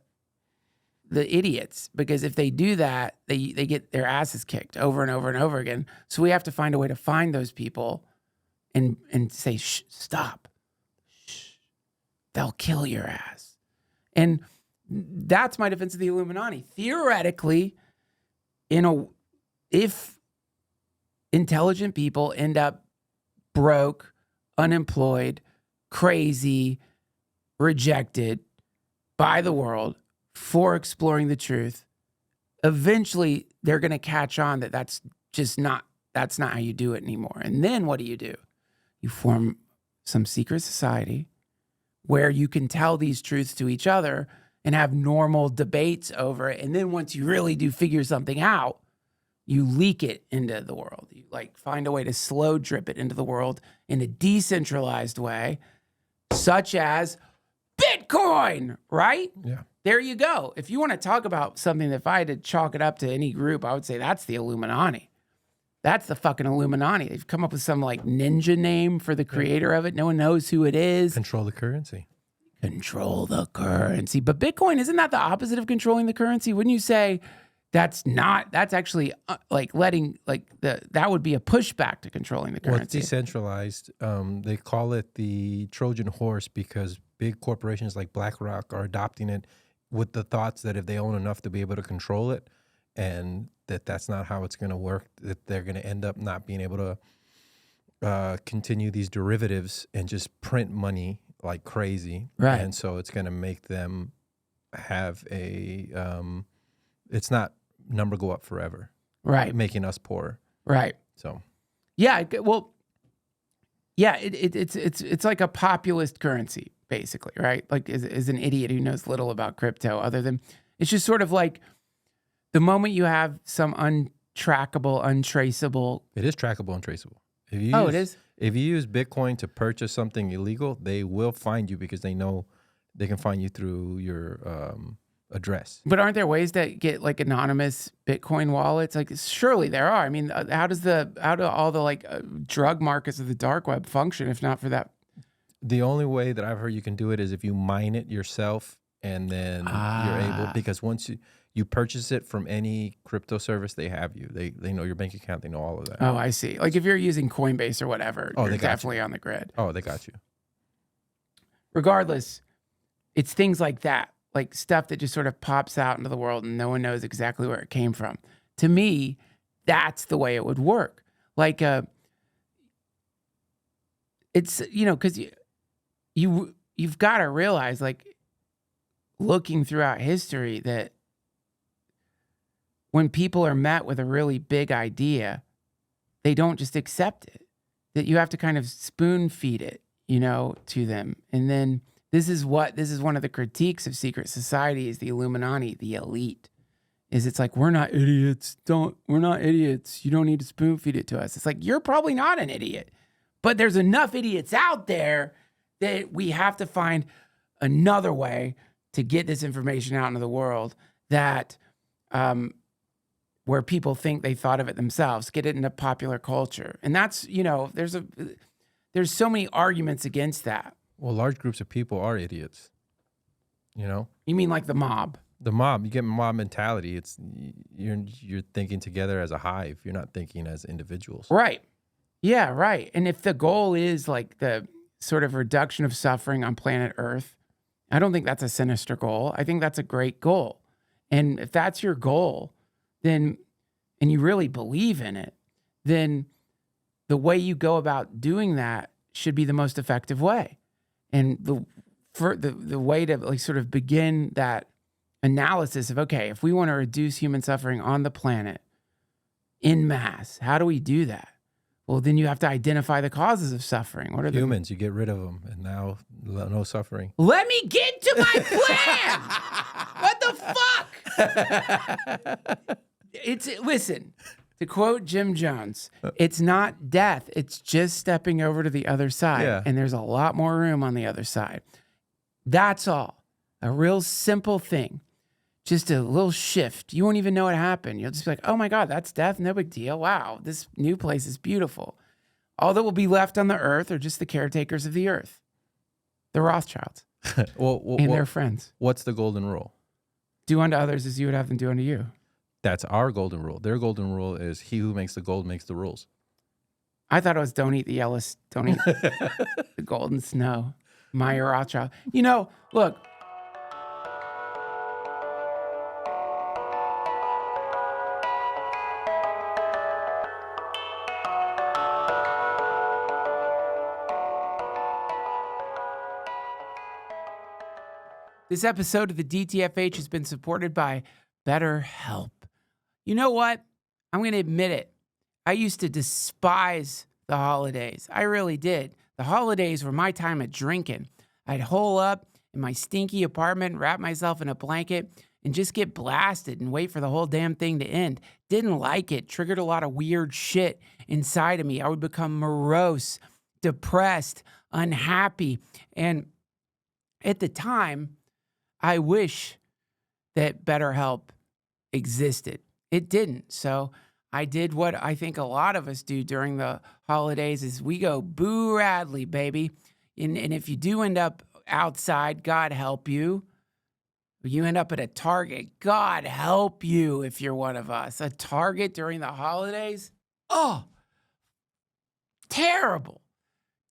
the idiots, because if they do that, they get their asses kicked over and over and over again. So we have to find a way to find those people and say, shh, stop. Shh. They'll kill your ass. And that's my defense of the Illuminati. Theoretically, if intelligent people end up broke, unemployed, crazy, rejected by the world for exploring the truth, eventually they're going to catch on that that's not how you do it anymore. And then what do? You form some secret society where you can tell these truths to each other and have normal debates over it. And then once you really do figure something out, you leak it into the world. You like find a way to slow drip it into the world in a decentralized way, such as Bitcoin, right? Yeah. There you go. If you want to talk about something, if I had to chalk it up to any group, I would say that's the Illuminati. That's the fucking Illuminati. They've come up with some like ninja name for the creator of it. No one knows who it is. Control the currency. Control the currency. But Bitcoin, isn't that the opposite of controlling the currency? Wouldn't you say that's actually like letting, like that would be a pushback to controlling the currency? Well, it's decentralized. They call it the Trojan horse because big corporations like BlackRock are adopting it with the thoughts that if they own enough to be able to control it, and that's not how it's going to work, that they're going to end up not being able to continue these derivatives and just print money like crazy. Right. And so it's going to make them have it's not number go up forever. Right. Making us poorer. Right. So. Yeah. Well, yeah, it's like a populist currency, basically, right? Like is an idiot who knows little about crypto other than it's just sort of like the moment you have some untrackable, untraceable. It is trackable and traceable. It is? If you use Bitcoin to purchase something illegal, they will find you because they know they can find you through your address. But aren't there ways that get like anonymous Bitcoin wallets? Like surely there are. I mean, how do all the like drug markets of the dark web function if not for that? The only way that I've heard you can do it is if you mine it yourself, and then you're able, because once you purchase it from any crypto service, they have you. They know your bank account. They know all of that. Oh, I see. Like if you're using Coinbase or whatever, you're they got definitely on the grid. Oh, they got you. Regardless, it's things like that, like stuff that just sort of pops out into the world and no one knows exactly where it came from. To me, that's the way it would work. Like, it's, because you've got to realize, like, looking throughout history, that when people are met with a really big idea, they don't just accept it. That you have to kind of spoon feed it, to them. And then this is one of the critiques of secret societies, the Illuminati, the elite, is it's like, we're not idiots. We're not idiots. You don't need to spoon feed it to us. It's like, you're probably not an idiot, but there's enough idiots out there that we have to find another way to get this information out into the world that, where people think they thought of it themselves, get it into popular culture. And that's, there's so many arguments against that. Well, large groups of people are idiots. You mean like the mob? The mob, you get mob mentality. It's you're thinking together as a hive. You're not thinking as individuals. Right. Yeah, right. And if the goal is like the sort of reduction of suffering on planet Earth, I don't think that's a sinister goal. I think that's a great goal. And if that's your goal, then, and you really believe in it, then the way you go about doing that should be the most effective way. And the way to like sort of begin that analysis of, okay, if we want to reduce human suffering on the planet en masse, how do we do that? Well, then you have to identify the causes of suffering. What are humans? You get rid of them, and now no suffering. Let me get to my plan. What the fuck? Listen, to quote Jim Jones, it's not death. It's just stepping over to the other side. Yeah. And there's a lot more room on the other side. That's all. A real simple thing. Just a little shift. You won't even know what happened. You'll just be like, oh my God, that's death. No big deal. Wow, this new place is beautiful. All that will be left on the earth are just the caretakers of the earth. The Rothschilds and their friends. What's the golden rule? Do unto others as you would have them do unto you. That's our golden rule. Their golden rule is he who makes the gold makes the rules. I thought it was don't eat the don't eat the golden snow. Meyer Rothschild. Look. This episode of the DTFH has been supported by BetterHelp. You know what? I'm going to admit it. I used to despise the holidays. I really did. The holidays were my time of drinking. I'd hole up in my stinky apartment, wrap myself in a blanket, and just get blasted and wait for the whole damn thing to end. Didn't like it. Triggered a lot of weird shit inside of me. I would become morose, depressed, unhappy. And at the time, I wish that BetterHelp existed. It didn't. So I did what I think a lot of us do during the holidays is we go boo radly, baby. And if you do end up outside, God help you. You end up at a Target, God help you if you're one of us. A Target during the holidays? Oh, terrible.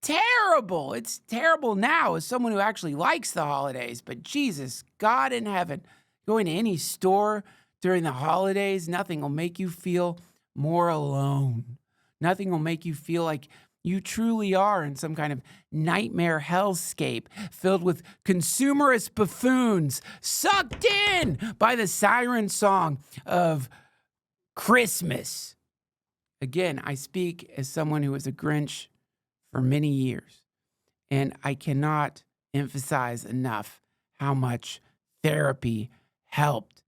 Terrible. It's terrible now as someone who actually likes the holidays, but Jesus, God in heaven, going to any store during the holidays, nothing will make you feel more alone. Nothing will make you feel like you truly are in some kind of nightmare hellscape filled with consumerist buffoons sucked in by the siren song of Christmas. Again, I speak as someone who was a Grinch for many years, and I cannot emphasize enough how much therapy helped.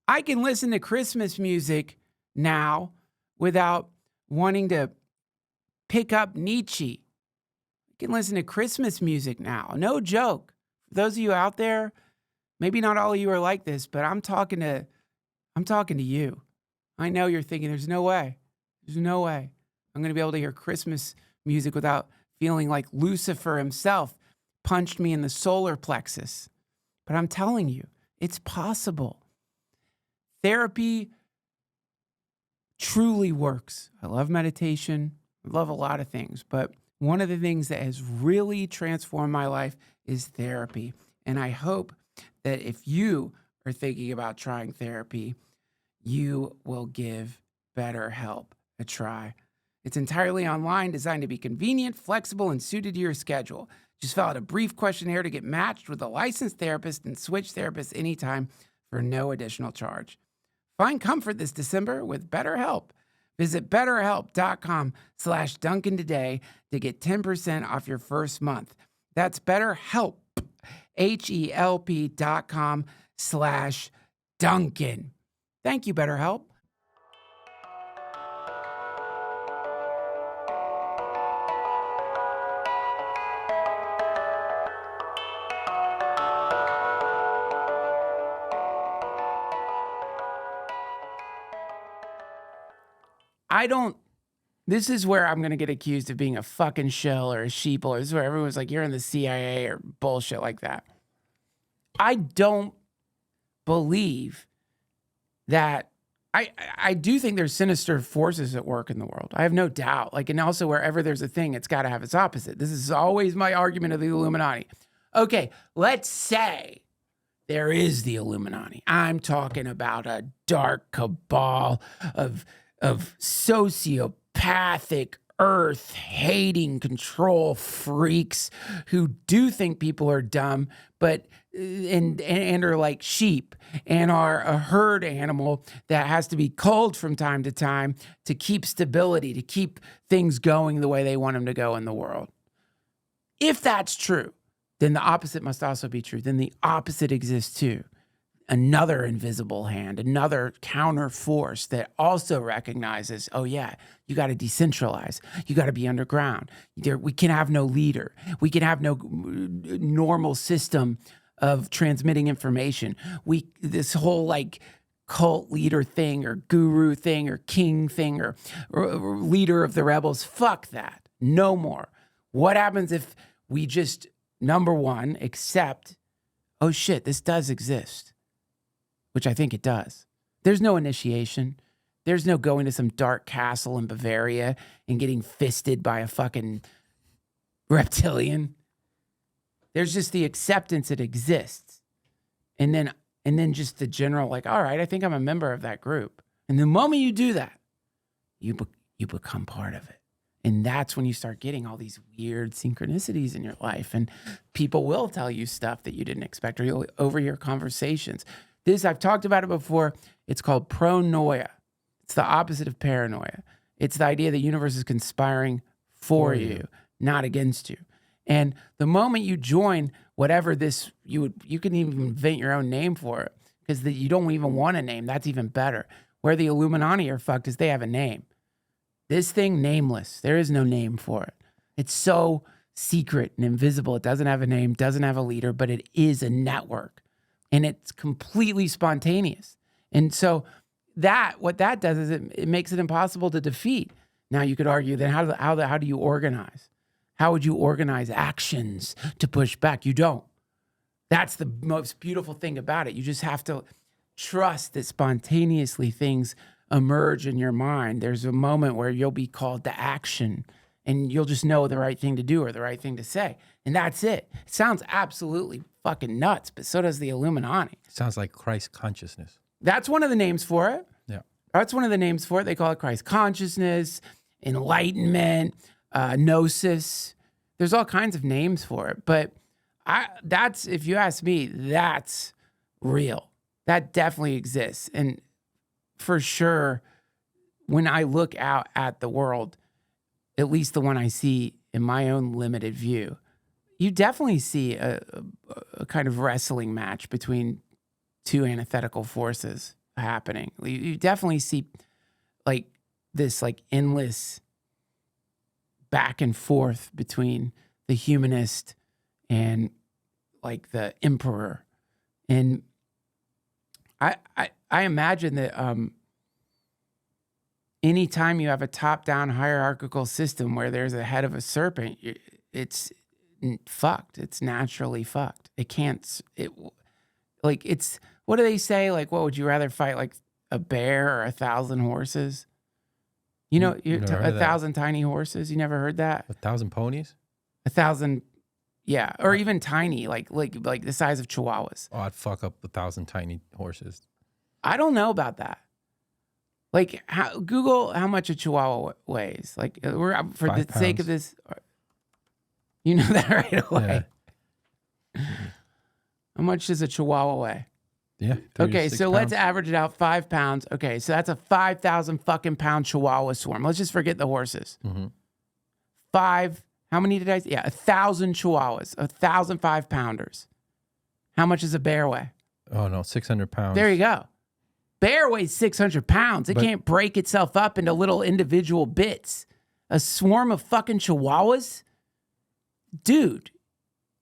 I can listen to Christmas music now without wanting to pick up Nietzsche. I can listen to Christmas music now. No joke. For those of you out there, maybe not all of you are like this, but I'm talking to you. I know you're thinking, there's no way. There's no way I'm going to be able to hear Christmas music without feeling like Lucifer himself punched me in the solar plexus. But I'm telling you, it's possible. Therapy truly works. I love meditation. I love a lot of things. But one of the things that has really transformed my life is therapy. And I hope that if you are thinking about trying therapy, you will give BetterHelp a try. It's entirely online, designed to be convenient, flexible, and suited to your schedule. Just fill out a brief questionnaire to get matched with a licensed therapist and switch therapists anytime for no additional charge. Find comfort this December with BetterHelp. Visit BetterHelp.com/Duncan today to get 10% off your first month. That's BetterHelp, HELP.com/Duncan. Thank you, BetterHelp. This is where I'm going to get accused of being a fucking shill or a sheeple. This is where everyone's like, you're in the CIA or bullshit like that. I don't believe that. I do think there's sinister forces at work in the world. I have no doubt. Like, and also wherever there's a thing, it's got to have its opposite. This is always my argument of the Illuminati. Okay, let's say there is the Illuminati. I'm talking about a dark cabal of sociopathic, earth-hating control freaks who do think people are dumb, but and are like sheep and are a herd animal that has to be culled from time to time to keep stability, to keep things going the way they want them to go in the world. If that's true, then the opposite must also be true. Then the opposite exists too. Another invisible hand, another counter force that also recognizes, oh yeah, you got to decentralize. You got to be underground. We can have no leader. We can have no normal system of transmitting information. This whole like cult leader thing or guru thing or king thing or leader of the rebels, fuck that. No more. What happens if we just, number one, accept, oh shit, this does exist? Which I think it does. There's no initiation. There's no going to some dark castle in Bavaria and getting fisted by a fucking reptilian. There's just the acceptance it exists. And then just the general, like, all right, I think I'm a member of that group. And the moment you do that, you become part of it. And that's when you start getting all these weird synchronicities in your life. And people will tell you stuff that you didn't expect, or you'll overhear conversations. This, I've talked about it before. It's called pronoia. It's the opposite of paranoia. It's the idea the universe is conspiring for you, not against you. And the moment you join whatever this, you can even invent your own name for it, because you don't even want a name. That's even better. Where the Illuminati are fucked is they have a name. This thing, nameless. There is no name for it. It's so secret and invisible. It doesn't have a name, doesn't have a leader, but it is a network. And it's completely spontaneous. And so what that does is it makes it impossible to defeat. Now you could argue then how do you organize? How would you organize actions to push back? You don't. That's the most beautiful thing about it. You just have to trust that spontaneously things emerge in your mind. There's a moment where you'll be called to action and you'll just know the right thing to do or the right thing to say. And that's it. It sounds absolutely fucking nuts, but so does the Illuminati. Sounds like Christ consciousness. That's one of the names for it. Yeah. That's one of the names for it. They call it Christ consciousness, enlightenment, gnosis. There's all kinds of names for it. But that's, if you ask me, that's real. That definitely exists. And for sure, when I look out at the world, at least the one I see in my own limited view, you definitely see a kind of wrestling match between two antithetical forces happening. You definitely see like this like endless back and forth between the humanist and like the emperor. And I imagine that anytime you have a top-down hierarchical system where there's a head of a serpent, it's fucked. It's naturally fucked. What do they say? Like, what would you rather fight, like a bear or 1,000 horses? You know, 1,000 tiny horses. You never heard that? 1,000 ponies? 1,000, yeah, or even tiny, like the size of chihuahuas. Oh, I'd fuck up 1,000 tiny horses. I don't know about that. Like, Google how much a chihuahua weighs. Like, for the sake of this, You know that right away. How much does a Chihuahua weigh? Yeah. Okay, 36 so let's pounds. average it out. 5 pounds. Okay, so that's a 5,000 fucking pound Chihuahua swarm. Let's just forget the horses. Mm-hmm. How many did I say? Yeah, 1,000 Chihuahuas, 1,000 5-pounders. How much does a bear weigh? Oh no, 600 pounds. There you go. Bear weighs 600 pounds. It can't break itself up into little individual bits. A swarm of fucking Chihuahuas? Dude,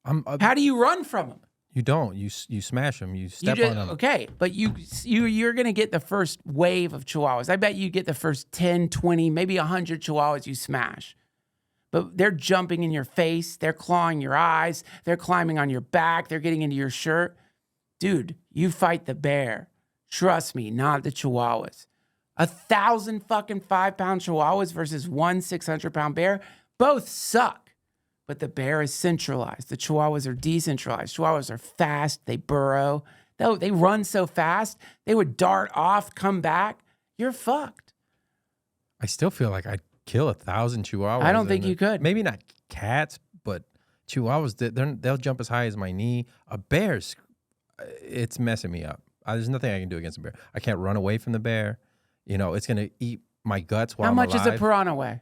how do you run from them? You don't. You smash them. You step on them. Okay, but you're going to get the first wave of Chihuahuas. I bet you get the first 10, 20, maybe 100 Chihuahuas you smash. But they're jumping in your face. They're clawing your eyes. They're climbing on your back. They're getting into your shirt. Dude, you fight the bear. Trust me, not the Chihuahuas. 1,000 fucking 5-pound Chihuahuas versus one 600-pound bear. Both suck. But the bear is centralized. The Chihuahuas are decentralized. Chihuahuas are fast. They burrow. They run so fast, they would dart off, come back. You're fucked. I still feel like I'd kill 1,000 Chihuahuas. I don't think you could. Maybe not cats, but Chihuahuas, they'll jump as high as my knee. A bear's, it's messing me up. There's nothing I can do against a bear. I can't run away from the bear. You know, it's going to eat my guts while How I'm much alive. does a piranha weigh?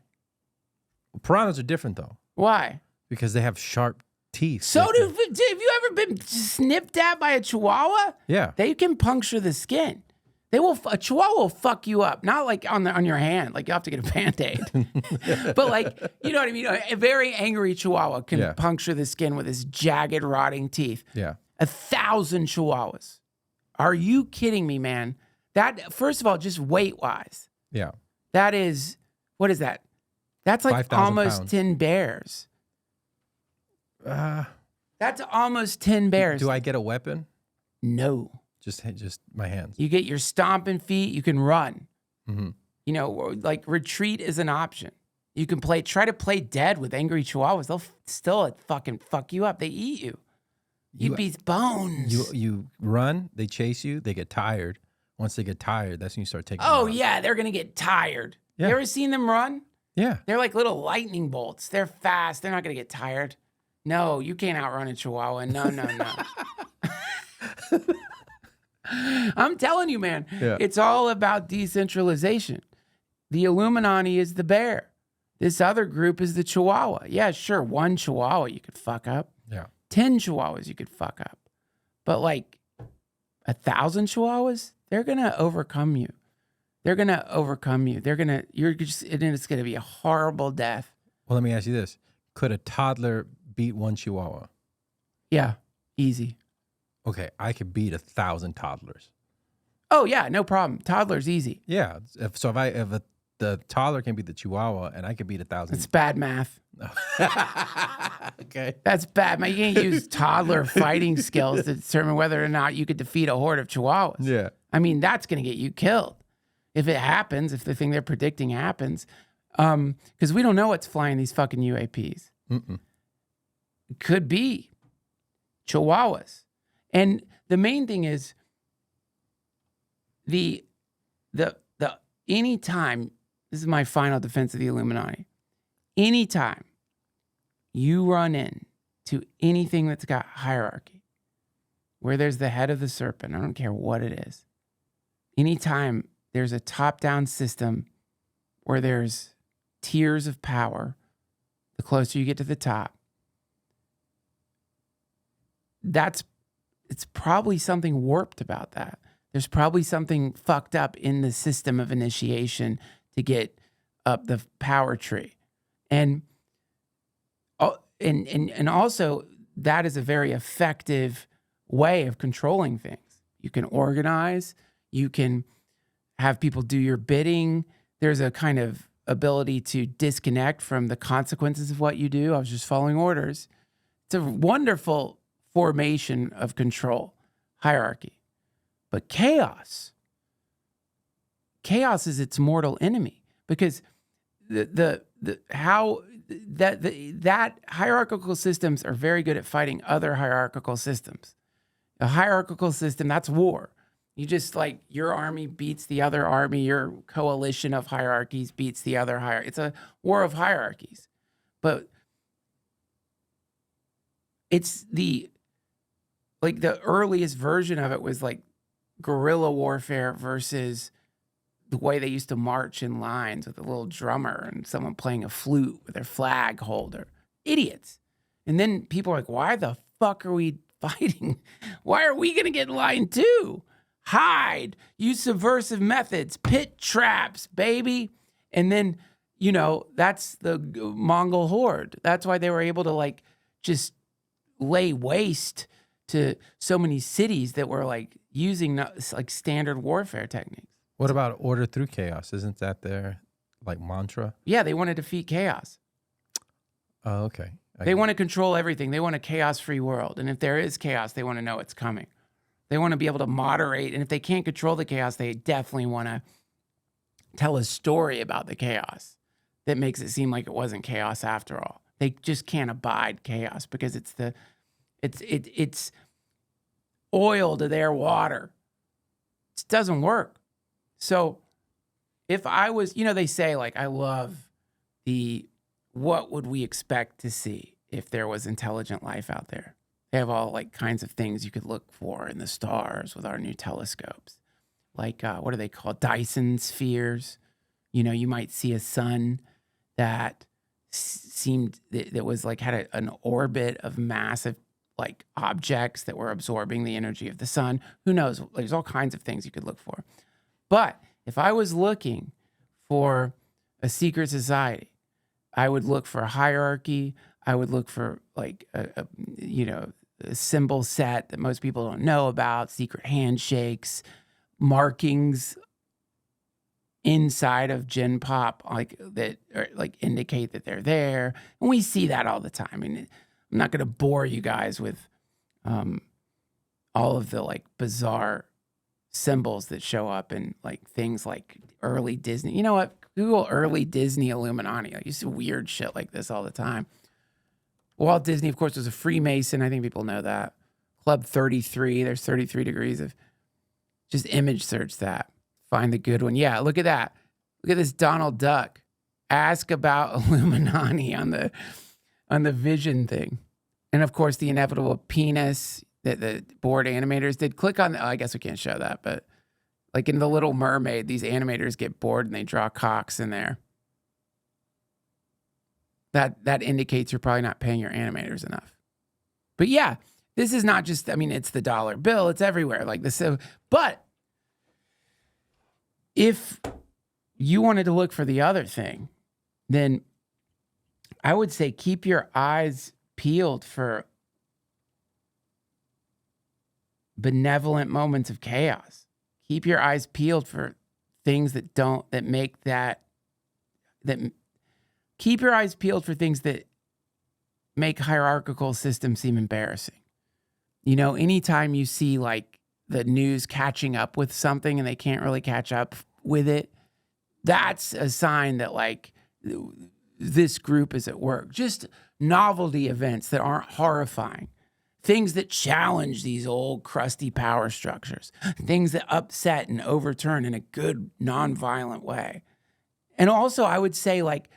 Piranhas are different, though, Why? because they have sharp teeth. So have you ever been snipped at by a Chihuahua? Yeah. They can puncture the skin. A Chihuahua will fuck you up. Not like on your hand, like you have to get a Band-Aid. But like, you know what I mean? A very angry Chihuahua can puncture the skin with his jagged, rotting teeth. Yeah. 1,000 Chihuahuas. Are you kidding me, man? That, first of all, just weight-wise, Yeah. that is, what is that? That's like 5,000 almost pounds. 10 bears. That's almost 10 bears. Do I get a weapon? No. Just my hands. You get your stomping feet. You can run. Mm-hmm. You know, like retreat is an option. You can try to play dead with angry Chihuahuas. They'll still fucking fuck you up. They eat you. You'd be bones. You run, they chase you, they get tired. Once they get tired, that's when you start taking them Oh, out. yeah, they're going to get tired. Yeah. You ever seen them run? Yeah. They're like little lightning bolts. They're fast. They're not going to get tired. No, you can't outrun a Chihuahua. No. I'm telling you, man, It's all about decentralization. The Illuminati is the bear. This other group is the Chihuahua. Yeah, sure, one Chihuahua you could fuck up. Yeah. 10 Chihuahuas you could fuck up. But like 1,000 Chihuahuas, they're going to overcome you. You're just, and it's going to be a horrible death. Well, let me ask you this. Could a toddler beat one Chihuahua? Yeah, easy. Okay, I could beat 1,000 toddlers. Oh, yeah, no problem. Toddler's easy. Yeah. If the toddler can beat the Chihuahua and I could beat 1,000. It's bad math. Okay. That's bad math. You can't use toddler fighting skills to determine whether or not you could defeat a horde of Chihuahuas. Yeah. I mean, that's going to get you killed. If it happens, if the thing they're predicting happens. Because we don't know what's flying these fucking UAPs. Mm-mm. It could be Chihuahuas. And the main thing is the anytime, this is my final defense of the Illuminati, anytime you run in to anything that's got hierarchy, where there's the head of the serpent, I don't care what it is, anytime there's a top-down system where there's tiers of power, the closer you get to the top, it's probably something warped about that. There's probably something fucked up in the system of initiation to get up the power tree. And also that is a very effective way of controlling things. You can organize, you can have people do your bidding. There's a kind of ability to disconnect from the consequences of what you do. I was just following orders. It's a wonderful formation of control, hierarchy. But chaos is its mortal enemy, because that hierarchical systems are very good at fighting other hierarchical systems. A hierarchical system, that's war. You just like your army beats the other army, your coalition of hierarchies beats the other hierarchy. It's a war of hierarchies. But it's the earliest version of it was like guerrilla warfare versus the way they used to march in lines with a little drummer and someone playing a flute with their flag holder. Idiots. And then people are like, why the fuck are we fighting? Why are we going to get in line too? Hide, use subversive methods, pit traps, baby. And then, that's the Mongol horde. That's why they were able to like just lay waste to so many cities that were like using like standard warfare techniques. What about order through chaos? Isn't that their like mantra? Yeah, they want to defeat chaos. Oh, okay. They want to control everything. They want a chaos-free world. And if there is chaos, they want to know it's coming. They want to be able to moderate. And if they can't control the chaos, they definitely want to tell a story about the chaos that makes it seem like it wasn't chaos after all. They just can't abide chaos because it's oil to their water. It doesn't work. So if I was, they say like, I love what would we expect to see if there was intelligent life out there? They have all like kinds of things you could look for in the stars with our new telescopes. Like, what are they called? Dyson spheres. You might see a sun that seemed, that was like, had an orbit of massive like objects that were absorbing the energy of the sun. Who knows? There's all kinds of things you could look for. But if I was looking for a secret society, I would look for a hierarchy. I would look for like a symbol set that most people don't know about, secret handshakes, markings inside of Gen Pop like that like indicate that they're there. And we see that all the time. I mean, I'm not going to bore you guys with all of the like bizarre symbols that show up in like things like early Disney. You know what? Google early Disney Illuminati. Like, you see weird shit like this all the time. Walt Disney, of course, was a Freemason. I think people know that. Club 33. There's 33 degrees of. Just image search that. Find the good one. Yeah, look at that. Look at this Donald Duck. Ask about Illuminati on the vision thing. And of course, the inevitable penis that the board animators did. Click on. I guess we can't show that, but. Like in The Little Mermaid, these animators get bored and they draw cocks in there. That indicates you're probably not paying your animators enough. But yeah, this is not just, it's the dollar bill. It's everywhere like this. But if you wanted to look for the other thing, then I would say keep your eyes peeled for benevolent moments of chaos. Keep your eyes peeled for things keep your eyes peeled for things that make hierarchical systems seem embarrassing. Anytime you see like the news catching up with something and they can't really catch up with it, that's a sign that like this group is at work. Just novelty events that aren't horrifying. Things that challenge these old crusty power structures, things that upset and overturn in a good, nonviolent way. And also I would say like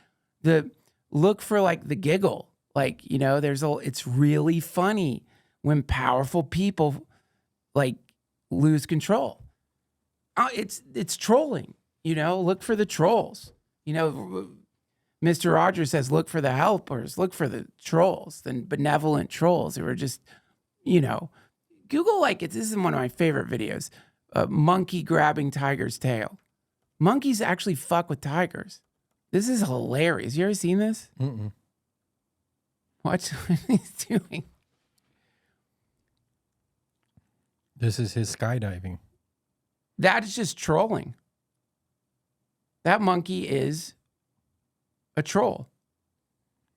look for like the giggle. Like, it's really funny when powerful people like lose control. It's trolling, look for the trolls. Mr. Rogers says, look for the helpers, look for the trolls, the benevolent trolls who are just, Google this is one of my favorite videos, monkey grabbing tiger's tail. Monkeys actually fuck with tigers. This is hilarious. You ever seen this? Mm-mm. Watch what he's doing. This is his skydiving. That is just trolling. That monkey is a troll.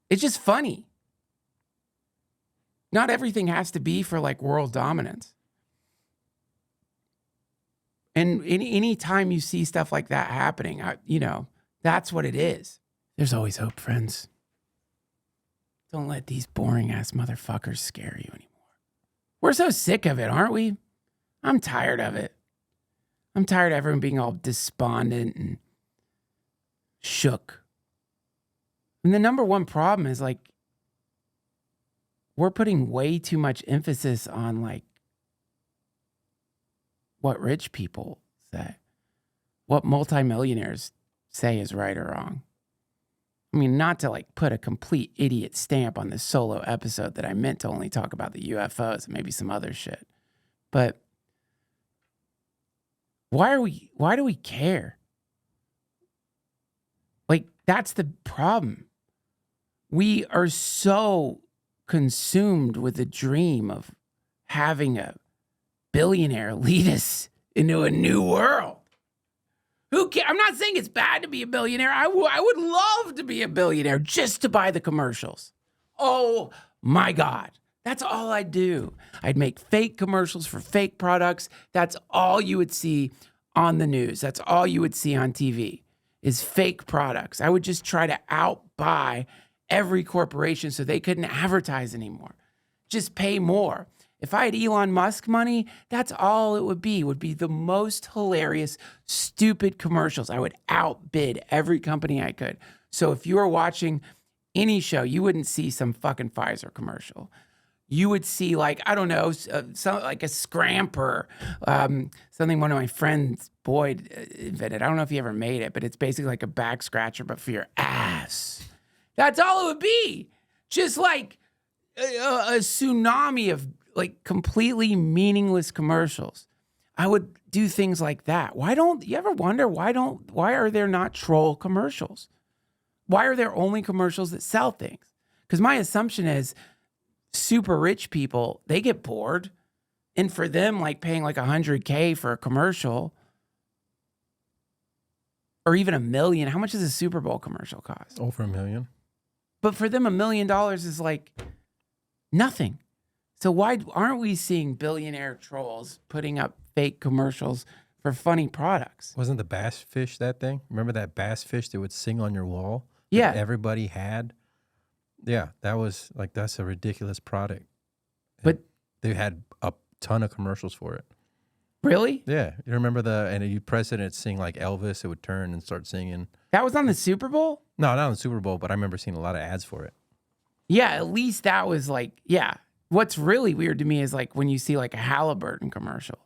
It's just funny. Not everything has to be for like world dominance. And any time you see stuff like that happening, that's what it is. There's always hope, friends. Don't let these boring ass motherfuckers scare you anymore. We're so sick of it, aren't we? I'm tired of it. I'm tired of everyone being all despondent and shook. And the number one problem is like, we're putting way too much emphasis on like what rich people say, what multimillionaires say is right or wrong. I mean, not to like put a complete idiot stamp on this solo episode that I meant to only talk about the UFOs and maybe some other shit. But why do we care? Like, that's the problem. We are so consumed with the dream of having a billionaire lead us into a new world. Who cares? I'm not saying it's bad to be a billionaire. I would love to be a billionaire just to buy the commercials. Oh my God. That's all I'd do. I'd make fake commercials for fake products. That's all you would see on the news. That's all you would see on TV is fake products. I would just try to outbuy every corporation so they couldn't advertise anymore. Just pay more. If I had Elon Musk money, that's all it would be. It would be the most hilarious, stupid commercials. I would outbid every company I could. So if you were watching any show, you wouldn't see some fucking Pfizer commercial. You would see like, I don't know, like a scramper, something one of my friends, Boyd, invented. I don't know if he ever made it, but it's basically like a back scratcher, but for your ass. That's all it would be. Just like a tsunami of like completely meaningless commercials. I would do things like that. Why don't you ever wonder why are there not troll commercials? Why are there only commercials that sell things? Because my assumption is super rich people, they get bored. And for them, like paying like $100K for a commercial or even $1 million, how much does a Super Bowl commercial cost? Over $1 million. But for them, $1 million is like nothing. So why aren't we seeing billionaire trolls putting up fake commercials for funny products? Wasn't the bass fish that thing? Remember that bass fish that would sing on your wall? Yeah. That everybody had? Yeah, that was like, that's a ridiculous product. But they had a ton of commercials for it. Really? Yeah. You remember and you press it and it'd sing like Elvis, it would turn and start singing. That was on the Super Bowl? No, not on the Super Bowl, but I remember seeing a lot of ads for it. Yeah, at least that was like, yeah. What's really weird to me is like when you see like a Halliburton commercial.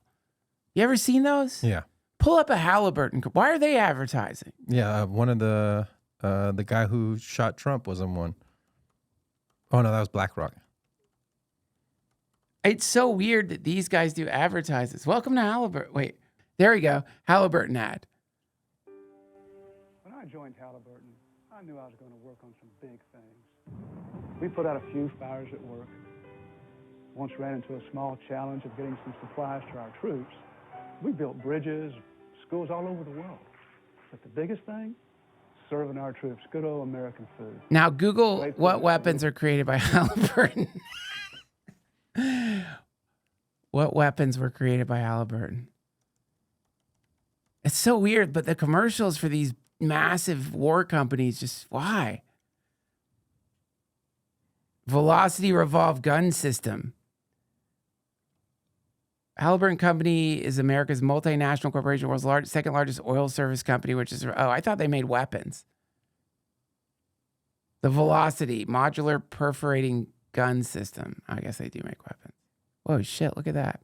You ever seen those? Yeah. Pull up a Halliburton. Why are they advertising? Yeah, one of the guy who shot Trump was in one. Oh no, that was BlackRock. It's so weird that these guys do advertises. Welcome to Halliburton. Wait, there we go. Halliburton ad. When I joined Halliburton, I knew I was going to work on some big things. We put out a few fires at work. Once ran into a small challenge of getting some supplies to our troops. We built bridges, schools all over the world. But the biggest thing, serving our troops good old American food. Now Google what weapons are created by Halliburton. What weapons were created by Halliburton? It's so weird, but the commercials for these massive war companies, just why? Velocity Revolve Gun System. Halliburton Company is America's multinational corporation, world's second largest oil service company, which is, I thought they made weapons. The Velocity Modular Perforating Gun System. I guess they do make weapons. Whoa, shit, look at that.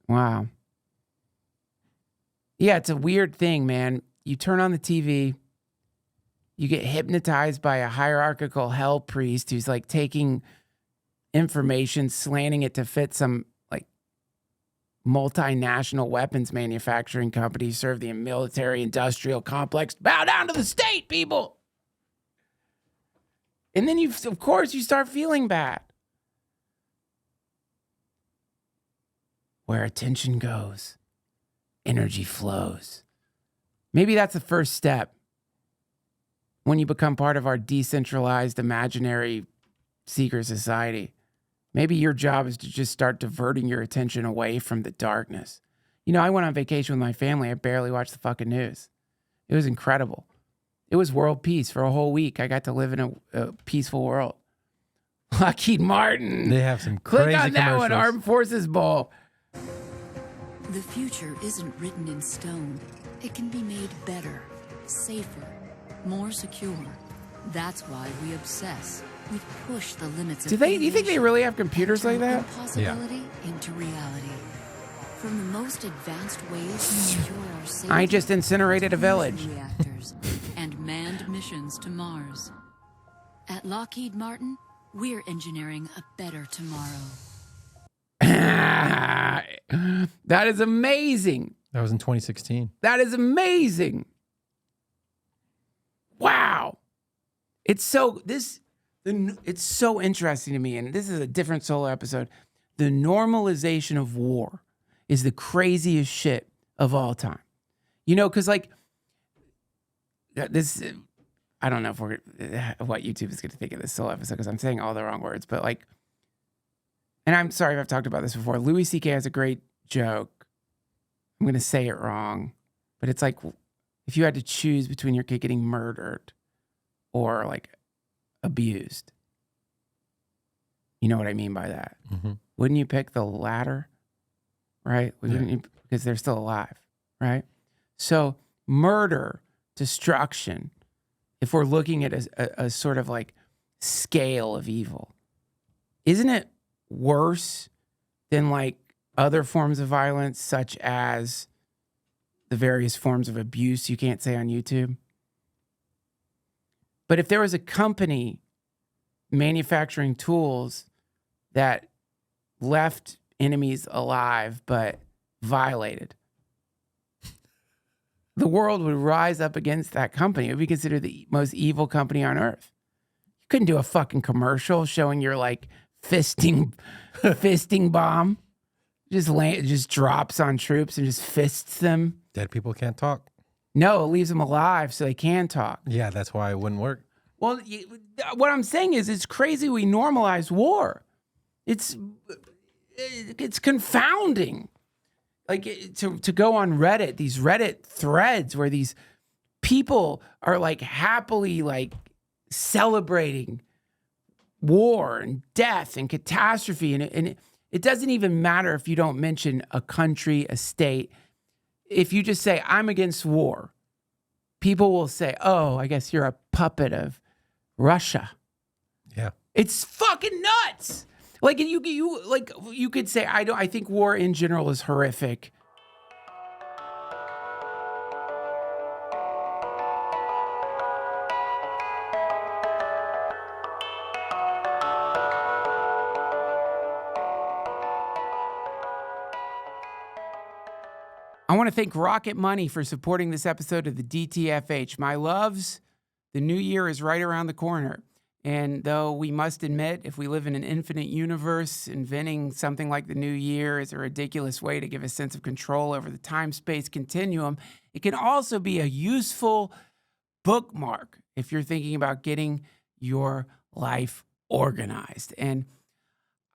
Wow. Yeah, it's a weird thing, man. You turn on the TV, you get hypnotized by a hierarchical hell priest who's like taking information, slanting it to fit some like multinational weapons manufacturing company, serve the military industrial complex. Bow down to the state, people. And then of course you start feeling bad. Where attention goes, energy flows. Maybe that's the first step when you become part of our decentralized imaginary secret society. Maybe your job is to just start diverting your attention away from the darkness. You know, I went on vacation with my family. I barely watched the fucking news. It was incredible. It was world peace for a whole week. I got to live in a peaceful world. Lockheed Martin. They have some crazy Click on that one, commercials. Armed Forces Bowl. The future isn't written in stone. It can be made better, safer, more secure. That's why we obsess. We push the limits of Do you think they really have computers like that? Impossibility into reality. From the most advanced ways to ensure our safety. I just incinerated a village. Reactors and manned missions to Mars. At Lockheed Martin, we're engineering a better tomorrow. That is amazing. That was in 2016. That is amazing. Wow. It's so interesting to me, and this is a different solo episode. The normalization of war is the craziest shit of all time. You know, because like this, I don't know if what YouTube is going to think of this solo episode because I'm saying all the wrong words, but like, and I'm sorry if I've talked about this before. Louis C.K. has a great joke. I'm going to say it wrong, but it's like if you had to choose between your kid getting murdered or like abused, you know what I mean by that? Mm-hmm. Wouldn't you pick the latter? Right? Wouldn't you, because they're still alive, right? So murder, destruction, if we're looking at a sort of like scale of evil, isn't it worse than like other forms of violence, such as the various forms of abuse you can't say on YouTube? But if there was a company manufacturing tools that left enemies alive but violated, the world would rise up against that company. It would be considered the most evil company on earth. You couldn't do a fucking commercial showing your like fisting bomb. Just drops on troops and just fists them. Dead people can't talk. No, it leaves them alive so they can talk. Yeah, that's why it wouldn't work. Well, what I'm saying is it's crazy we normalize war. It's confounding. Like to go on Reddit, these Reddit threads where these people are like happily like celebrating war and death and catastrophe. And it doesn't even matter if you don't mention a country, a state. If you just say, I'm against war, people will say, oh, I guess you're a puppet of Russia. Yeah. It's fucking nuts. Like you could say, I think war in general is horrific. I want to thank Rocket Money for supporting this episode of the DTFH. My loves, the new year is right around the corner. And though we must admit, if we live in an infinite universe, inventing something like the new year is a ridiculous way to give a sense of control over the time-space continuum, it can also be a useful bookmark if you're thinking about getting your life organized. And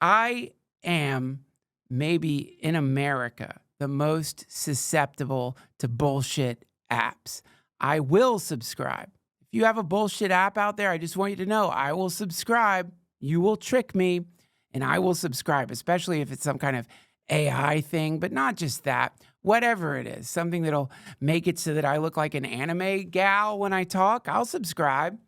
I am, maybe in America, the most susceptible to bullshit apps. I will subscribe. If you have a bullshit app out there, I just want you to know I will subscribe. You will trick me, and I will subscribe, especially if it's some kind of AI thing, but not just that. Whatever it is, something that'll make it so that I look like an anime gal when I talk, I'll subscribe.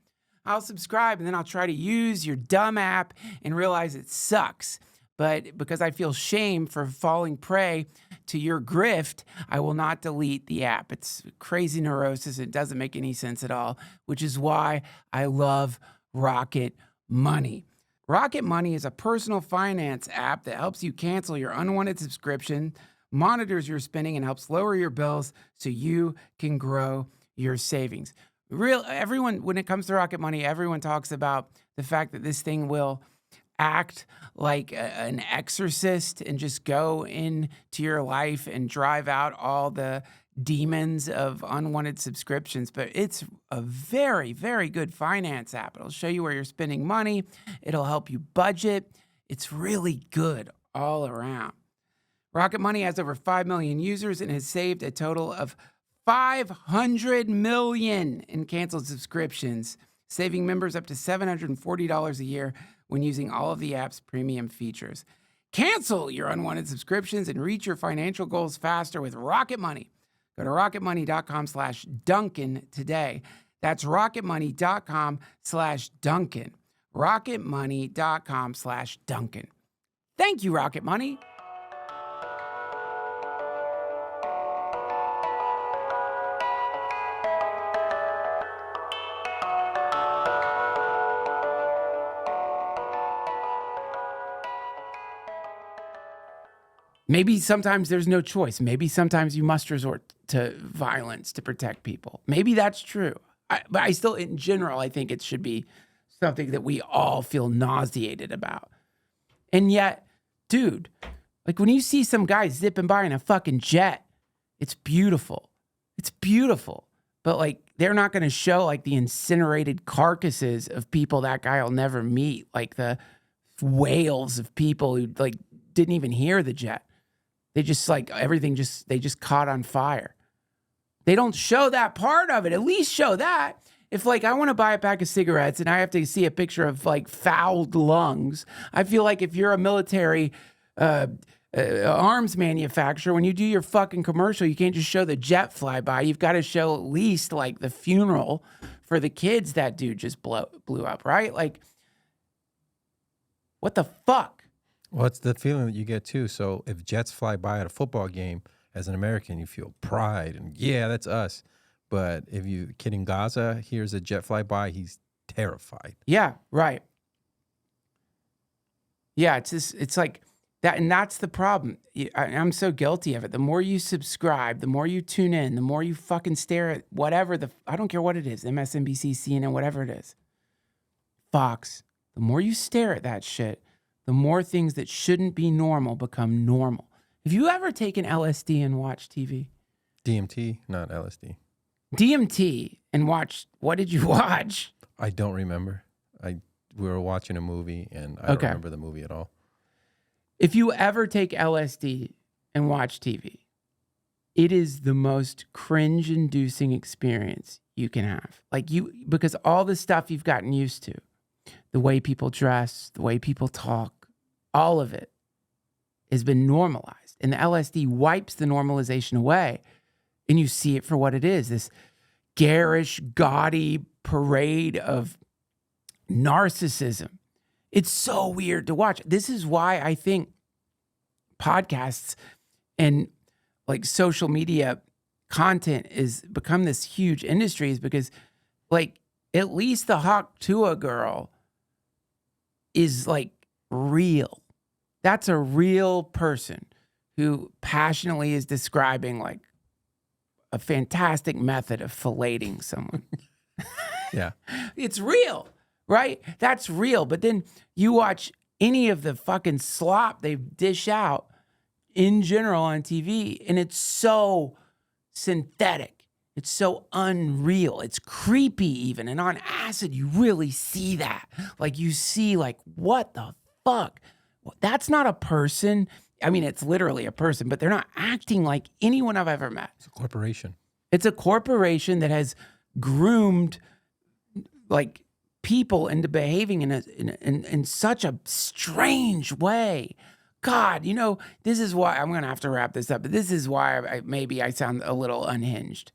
And then I'll try to use your dumb app and realize it sucks. But because I feel shame for falling prey to your grift, I will not delete the app. It's crazy neurosis. It doesn't make any sense at all, which is why I love Rocket Money. Rocket Money is a personal finance app that helps you cancel your unwanted subscription, monitors your spending, and helps lower your bills so you can grow your savings. Everyone, when it comes to Rocket Money, everyone talks about the fact that this thing will act like an exorcist and just go into your life and drive out all the demons of unwanted subscriptions. But it's a very, very good finance app. It'll show you where you're spending money. It'll help you budget. It's really good all around. Rocket Money has over 5 million users and has saved a total of $500 million in canceled subscriptions, saving members up to $740 a year when using all of the app's premium features. Cancel your unwanted subscriptions and reach your financial goals faster with Rocket Money. Go to rocketmoney.com/Duncan today. That's rocketmoney.com/Duncan. rocketmoney.com/Duncan. Thank you, Rocket Money. Maybe sometimes there's no choice. Maybe sometimes you must resort to violence to protect people. Maybe that's true. But I still, in general, I think it should be something that we all feel nauseated about. And yet, dude, like when you see some guy zipping by in a fucking jet, it's beautiful. It's beautiful. But like, they're not going to show like the incinerated carcasses of people that guy will never meet, like the whales of people who like didn't even hear the jet. They just like everything they just caught on fire. They don't show that part of it. At least show that. If like I want to buy a pack of cigarettes and I have to see a picture of like fouled lungs, I feel like if you're a military arms manufacturer, when you do your fucking commercial, you can't just show the jet fly by. You've got to show at least like the funeral for the kids that dude just blew up, right? Like, what the fuck? Well, it's the feeling that you get too. So if jets fly by at a football game, as an American, you feel pride and yeah, that's us. But if you kid in Gaza hears a jet fly by, he's terrified. Yeah, right. Yeah, it's like that, and that's the problem. I'm so guilty of it. The more you subscribe, the more you tune in, the more you fucking stare at whatever I don't care what it is, MSNBC, CNN, whatever it is, Fox. The more you stare at that shit, the more things that shouldn't be normal become normal. Have you ever taken LSD and watched TV? DMT, not LSD. DMT and watched, what did you watch? I don't remember. We were watching a movie and I don't remember the movie at all. If you ever take LSD and watch TV, it is the most cringe-inducing experience you can have. Because all the stuff you've gotten used to, the way people dress, the way people talk, all of it has been normalized. And the LSD wipes the normalization away. And you see it for what it is, this garish, gaudy parade of narcissism. It's so weird to watch. This is why I think podcasts and like social media content is become this huge industry, is because like at least the Hawk Tuah girl is like real. That's a real person who passionately is describing like a fantastic method of filleting someone. Yeah. It's real, right? That's real. But then you watch any of the fucking slop they dish out in general on TV, and it's so synthetic. It's so unreal. It's creepy even. And on acid, you really see that. Like you see like, what the fuck? That's not a person. I mean, it's literally a person, but they're not acting like anyone I've ever met. It's a corporation. It's a corporation that has groomed like people into behaving in such a strange way. God, you know, this is why I'm going to have to wrap this up, but this is why maybe I sound a little unhinged.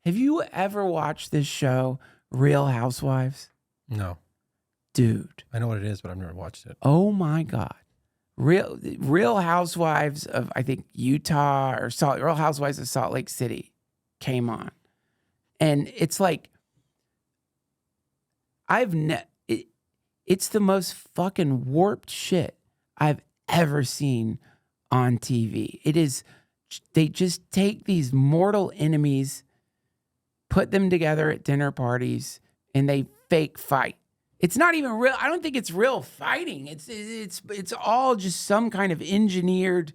Have you ever watched this show, Real Housewives? No. Dude. I know what it is, but I've never watched it. Oh my God. Real Housewives of, I think, Utah or Real Housewives of Salt Lake City came on. And it's like, it's the most fucking warped shit I've ever seen on TV. It is, they just take these mortal enemies, put them together at dinner parties, and they fake fight. It's not even real. I don't think it's real fighting. It's all just some kind of engineered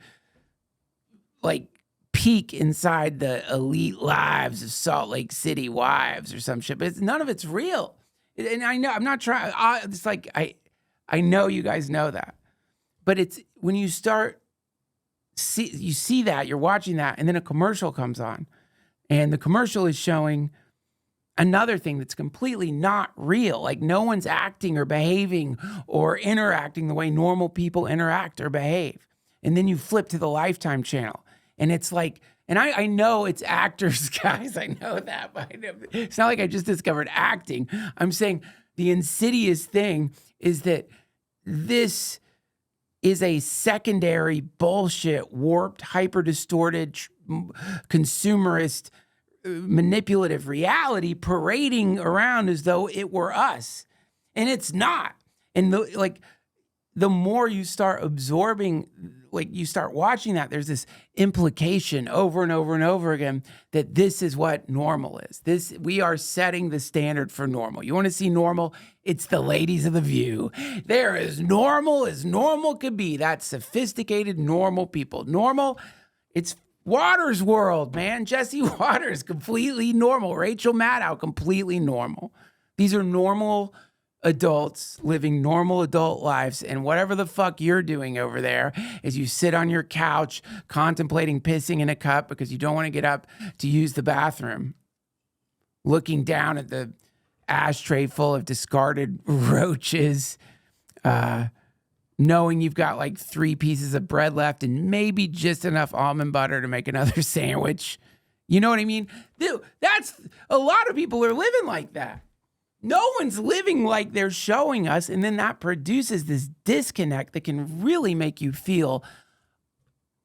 like peek inside the elite lives of Salt Lake City wives or some shit. But none of it's real. And I know I'm not trying. It's like I know you guys know that, but it's when you see that, you're watching that, and then a commercial comes on, and the commercial is showing another thing that's completely not real. Like no one's acting or behaving or interacting the way normal people interact or behave. And then you flip to the Lifetime channel And it's like, and I know it's actors, guys. I know that, but it's not like I just discovered acting. I'm saying the insidious thing is that this is a secondary bullshit, warped, hyper-distorted, consumerist, manipulative reality parading around as though it were us. And it's not. And the more you start absorbing, like you start watching that, there's this implication over and over and over again that this is what normal is. We are setting the standard for normal. You want to see normal? It's the ladies of The View. They're as normal could be. That's sophisticated, normal people. Normal, it's Waters' world, man. Jesse Waters, completely normal. Rachel Maddow, completely normal. These are normal adults living normal adult lives, and whatever the fuck you're doing over there is you sit on your couch contemplating pissing in a cup because you don't want to get up to use the bathroom, looking down at the ashtray full of discarded roaches, knowing you've got like 3 pieces of bread left and maybe just enough almond butter to make another sandwich. You know what I mean? Dude, that's a lot of people are living like that. No one's living like they're showing us, and then that produces this disconnect that can really make you feel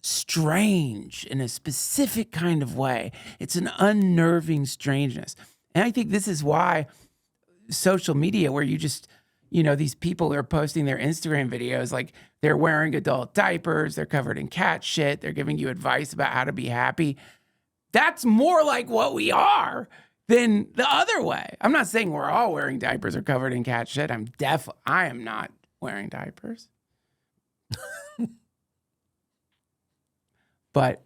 strange in a specific kind of way. It's an unnerving strangeness. And I think this is why social media, where you just, these people are posting their Instagram videos, like they're wearing adult diapers, they're covered in cat shit, they're giving you advice about how to be happy. That's more like what we are than the other way. I'm not saying we're all wearing diapers or covered in cat shit. I am not wearing diapers. But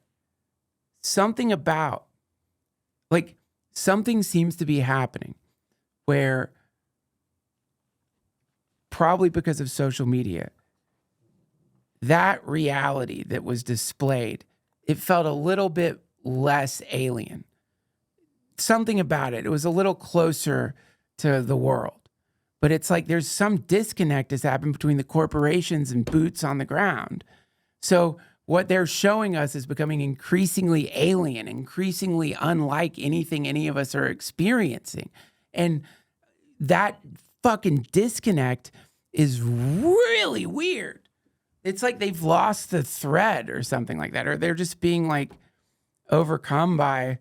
something seems to be happening where, probably because of social media, that reality that was displayed, it felt a little bit less alien. Something about it. It was a little closer to the world. But it's like there's some disconnect has happened between the corporations and boots on the ground. So what they're showing us is becoming increasingly alien, increasingly unlike anything any of us are experiencing. And that fucking disconnect is really weird. It's like they've lost the thread or something like that. Or they're just being like overcome by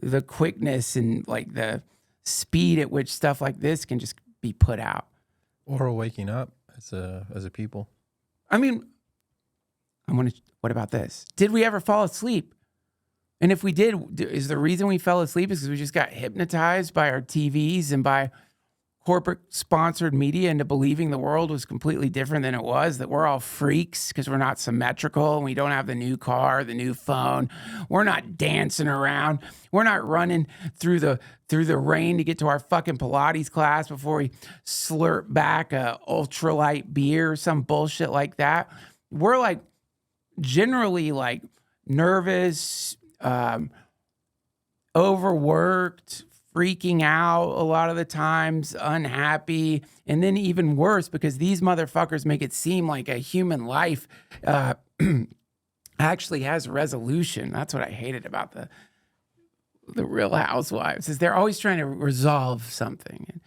the quickness and like the speed at which stuff like this can just be put out. Or waking up as a people. I mean, what about this? Did we ever fall asleep? And if we did, is the reason we fell asleep is because we just got hypnotized by our TVs and by corporate sponsored media into believing the world was completely different than it was, that we're all freaks because we're not symmetrical and we don't have the new car, the new phone. We're not dancing around. We're not running through the rain to get to our fucking Pilates class before we slurp back a ultralight beer or some bullshit like that. We're like generally like nervous, overworked, freaking out a lot of the times, unhappy, and then even worse because these motherfuckers make it seem like a human life actually has resolution. That's what I hated about the Real Housewives, is they're always trying to resolve something.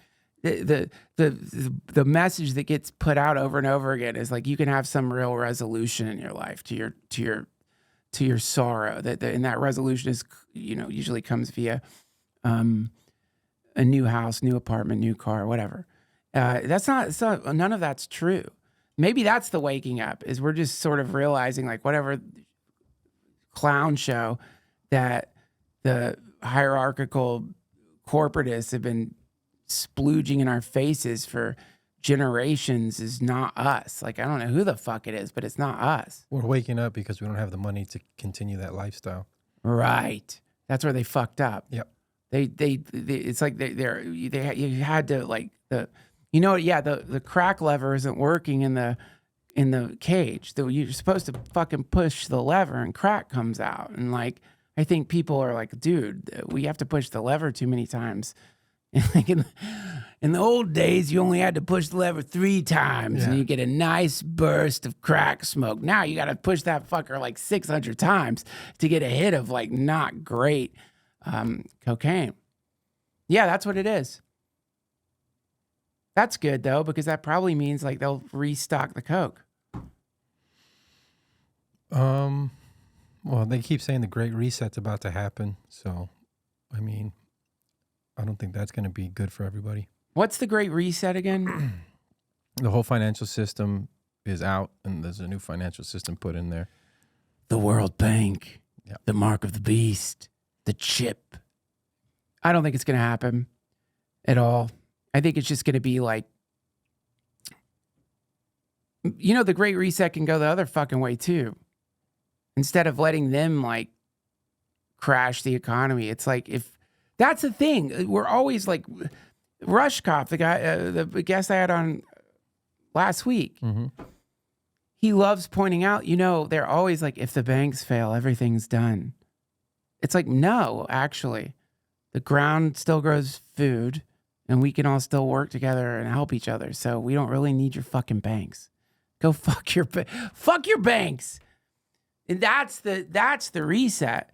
The message that gets put out over and over again is like you can have some real resolution in your life to your sorrow. And that resolution is usually comes via a new house, new apartment, new car, whatever. None of that's true. Maybe that's the waking up, is we're just sort of realizing like whatever clown show that the hierarchical corporatists have been splooging in our faces for generations is not us. Like, I don't know who the fuck it is, but it's not us. We're waking up because we don't have the money to continue that lifestyle. Right. That's where they fucked up. Yep. They it's like you had to like the crack lever isn't working in the cage. You're supposed to fucking push the lever and crack comes out. And like I think people are like, dude, we have to push the lever too many times Like in the old days, you only had to push the lever 3 times and you get a nice burst of crack smoke. Now you got to push that fucker like 600 times to get a hit of like not great cocaine. Yeah, that's what it is. That's good though, because that probably means like they'll restock the coke. Well, they keep saying the Great Reset's about to happen. So, I mean, I don't think that's going to be good for everybody. What's the Great Reset again? The whole financial system is out, and there's a new financial system put in there. The World Bank, the mark of the beast, the chip. I don't think it's going to happen at all. I think it's just going to be like, you know, the Great Reset can go the other fucking way too. Instead of letting them like crash the economy, it's like if that's the thing. We're always like Rushkoff, the guy, the guest I had on last week. He loves pointing out, you know, they're always like, if the banks fail, everything's done. It's like, no, actually, the ground still grows food and we can all still work together and help each other. So we don't really need your fucking banks. Go fuck your banks. And that's the reset.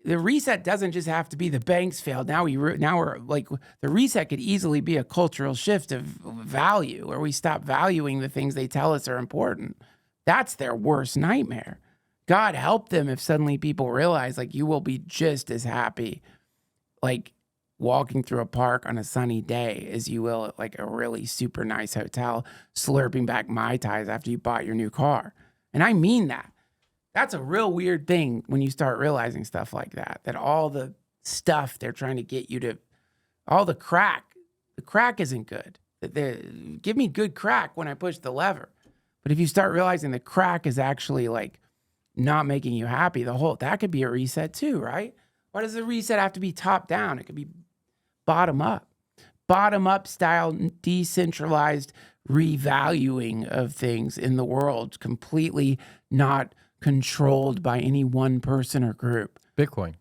The reset doesn't just have to be the banks failed. Now we're like, the reset could easily be a cultural shift of value where we stop valuing the things they tell us are important. That's their worst nightmare. God help them if suddenly people realize like you will be just as happy like walking through a park on a sunny day as you will at like a really super nice hotel slurping back Mai Tais after you bought your new car. And I mean that. That's a real weird thing when you start realizing stuff like that, that all the stuff they're trying to get you to, all the crack isn't good. Give me good crack when I push the lever. But if you start realizing the crack is actually like not making you happy, that could be a reset too, right? Why does the reset have to be top down? It could be bottom up style, decentralized revaluing of things in the world, completely not controlled by any one person or group. Bitcoin.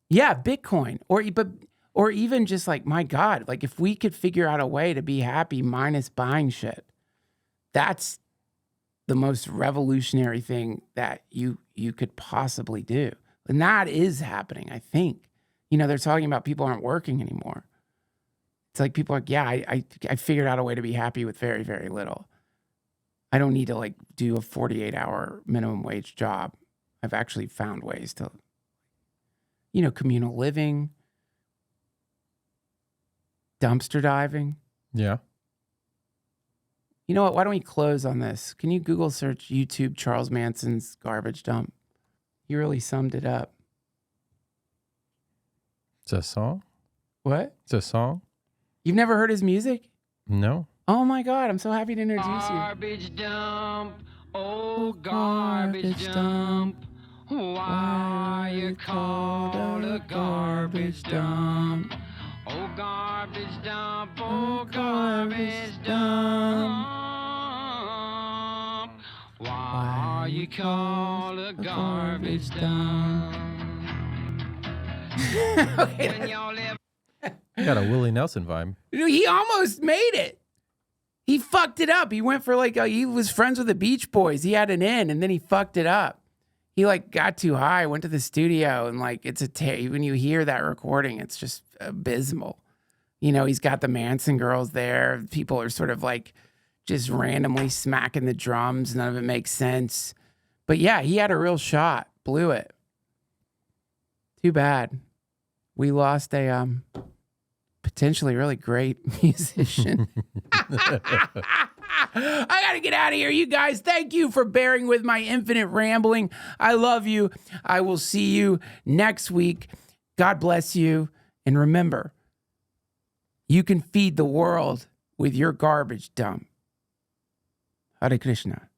Yeah, Bitcoin. Or even just like, my God, like if we could figure out a way to be happy minus buying shit, that's the most revolutionary thing that you could possibly do. And that is happening, I think. You know, they're talking about people aren't working anymore. It's like people are like, yeah, I figured out a way to be happy with very, very little. I don't need to like do a 48-hour minimum wage job. I've actually found ways to, you know, communal living, dumpster diving. Yeah. You know what? Why don't we close on this? Can you Google search YouTube Charles Manson's garbage dump? You really summed it up. It's a song? What? It's a song? You've never heard his music? No. Oh my God, I'm so happy to introduce you. Garbage dump, oh garbage dump. Why you called a garbage dump? Oh garbage dump, oh garbage dump. Why you call a garbage dump? Okay. You got a Willie Nelson vibe. He almost made it. He fucked it up. He went for like, he was friends with the Beach Boys. He had an in and then he fucked it up. He like got too high, went to the studio and like, when you hear that recording, it's just abysmal. You know, he's got the Manson girls there. People are sort of like just randomly smacking the drums. None of it makes sense. But yeah, he had a real shot. Blew it. Too bad. We lost a potentially really great musician. I gotta get out of here. You guys, thank you for bearing with my infinite rambling. I love you. I will see you next week. God bless you. And remember, you can feed the world with your garbage dump. Hare Krishna.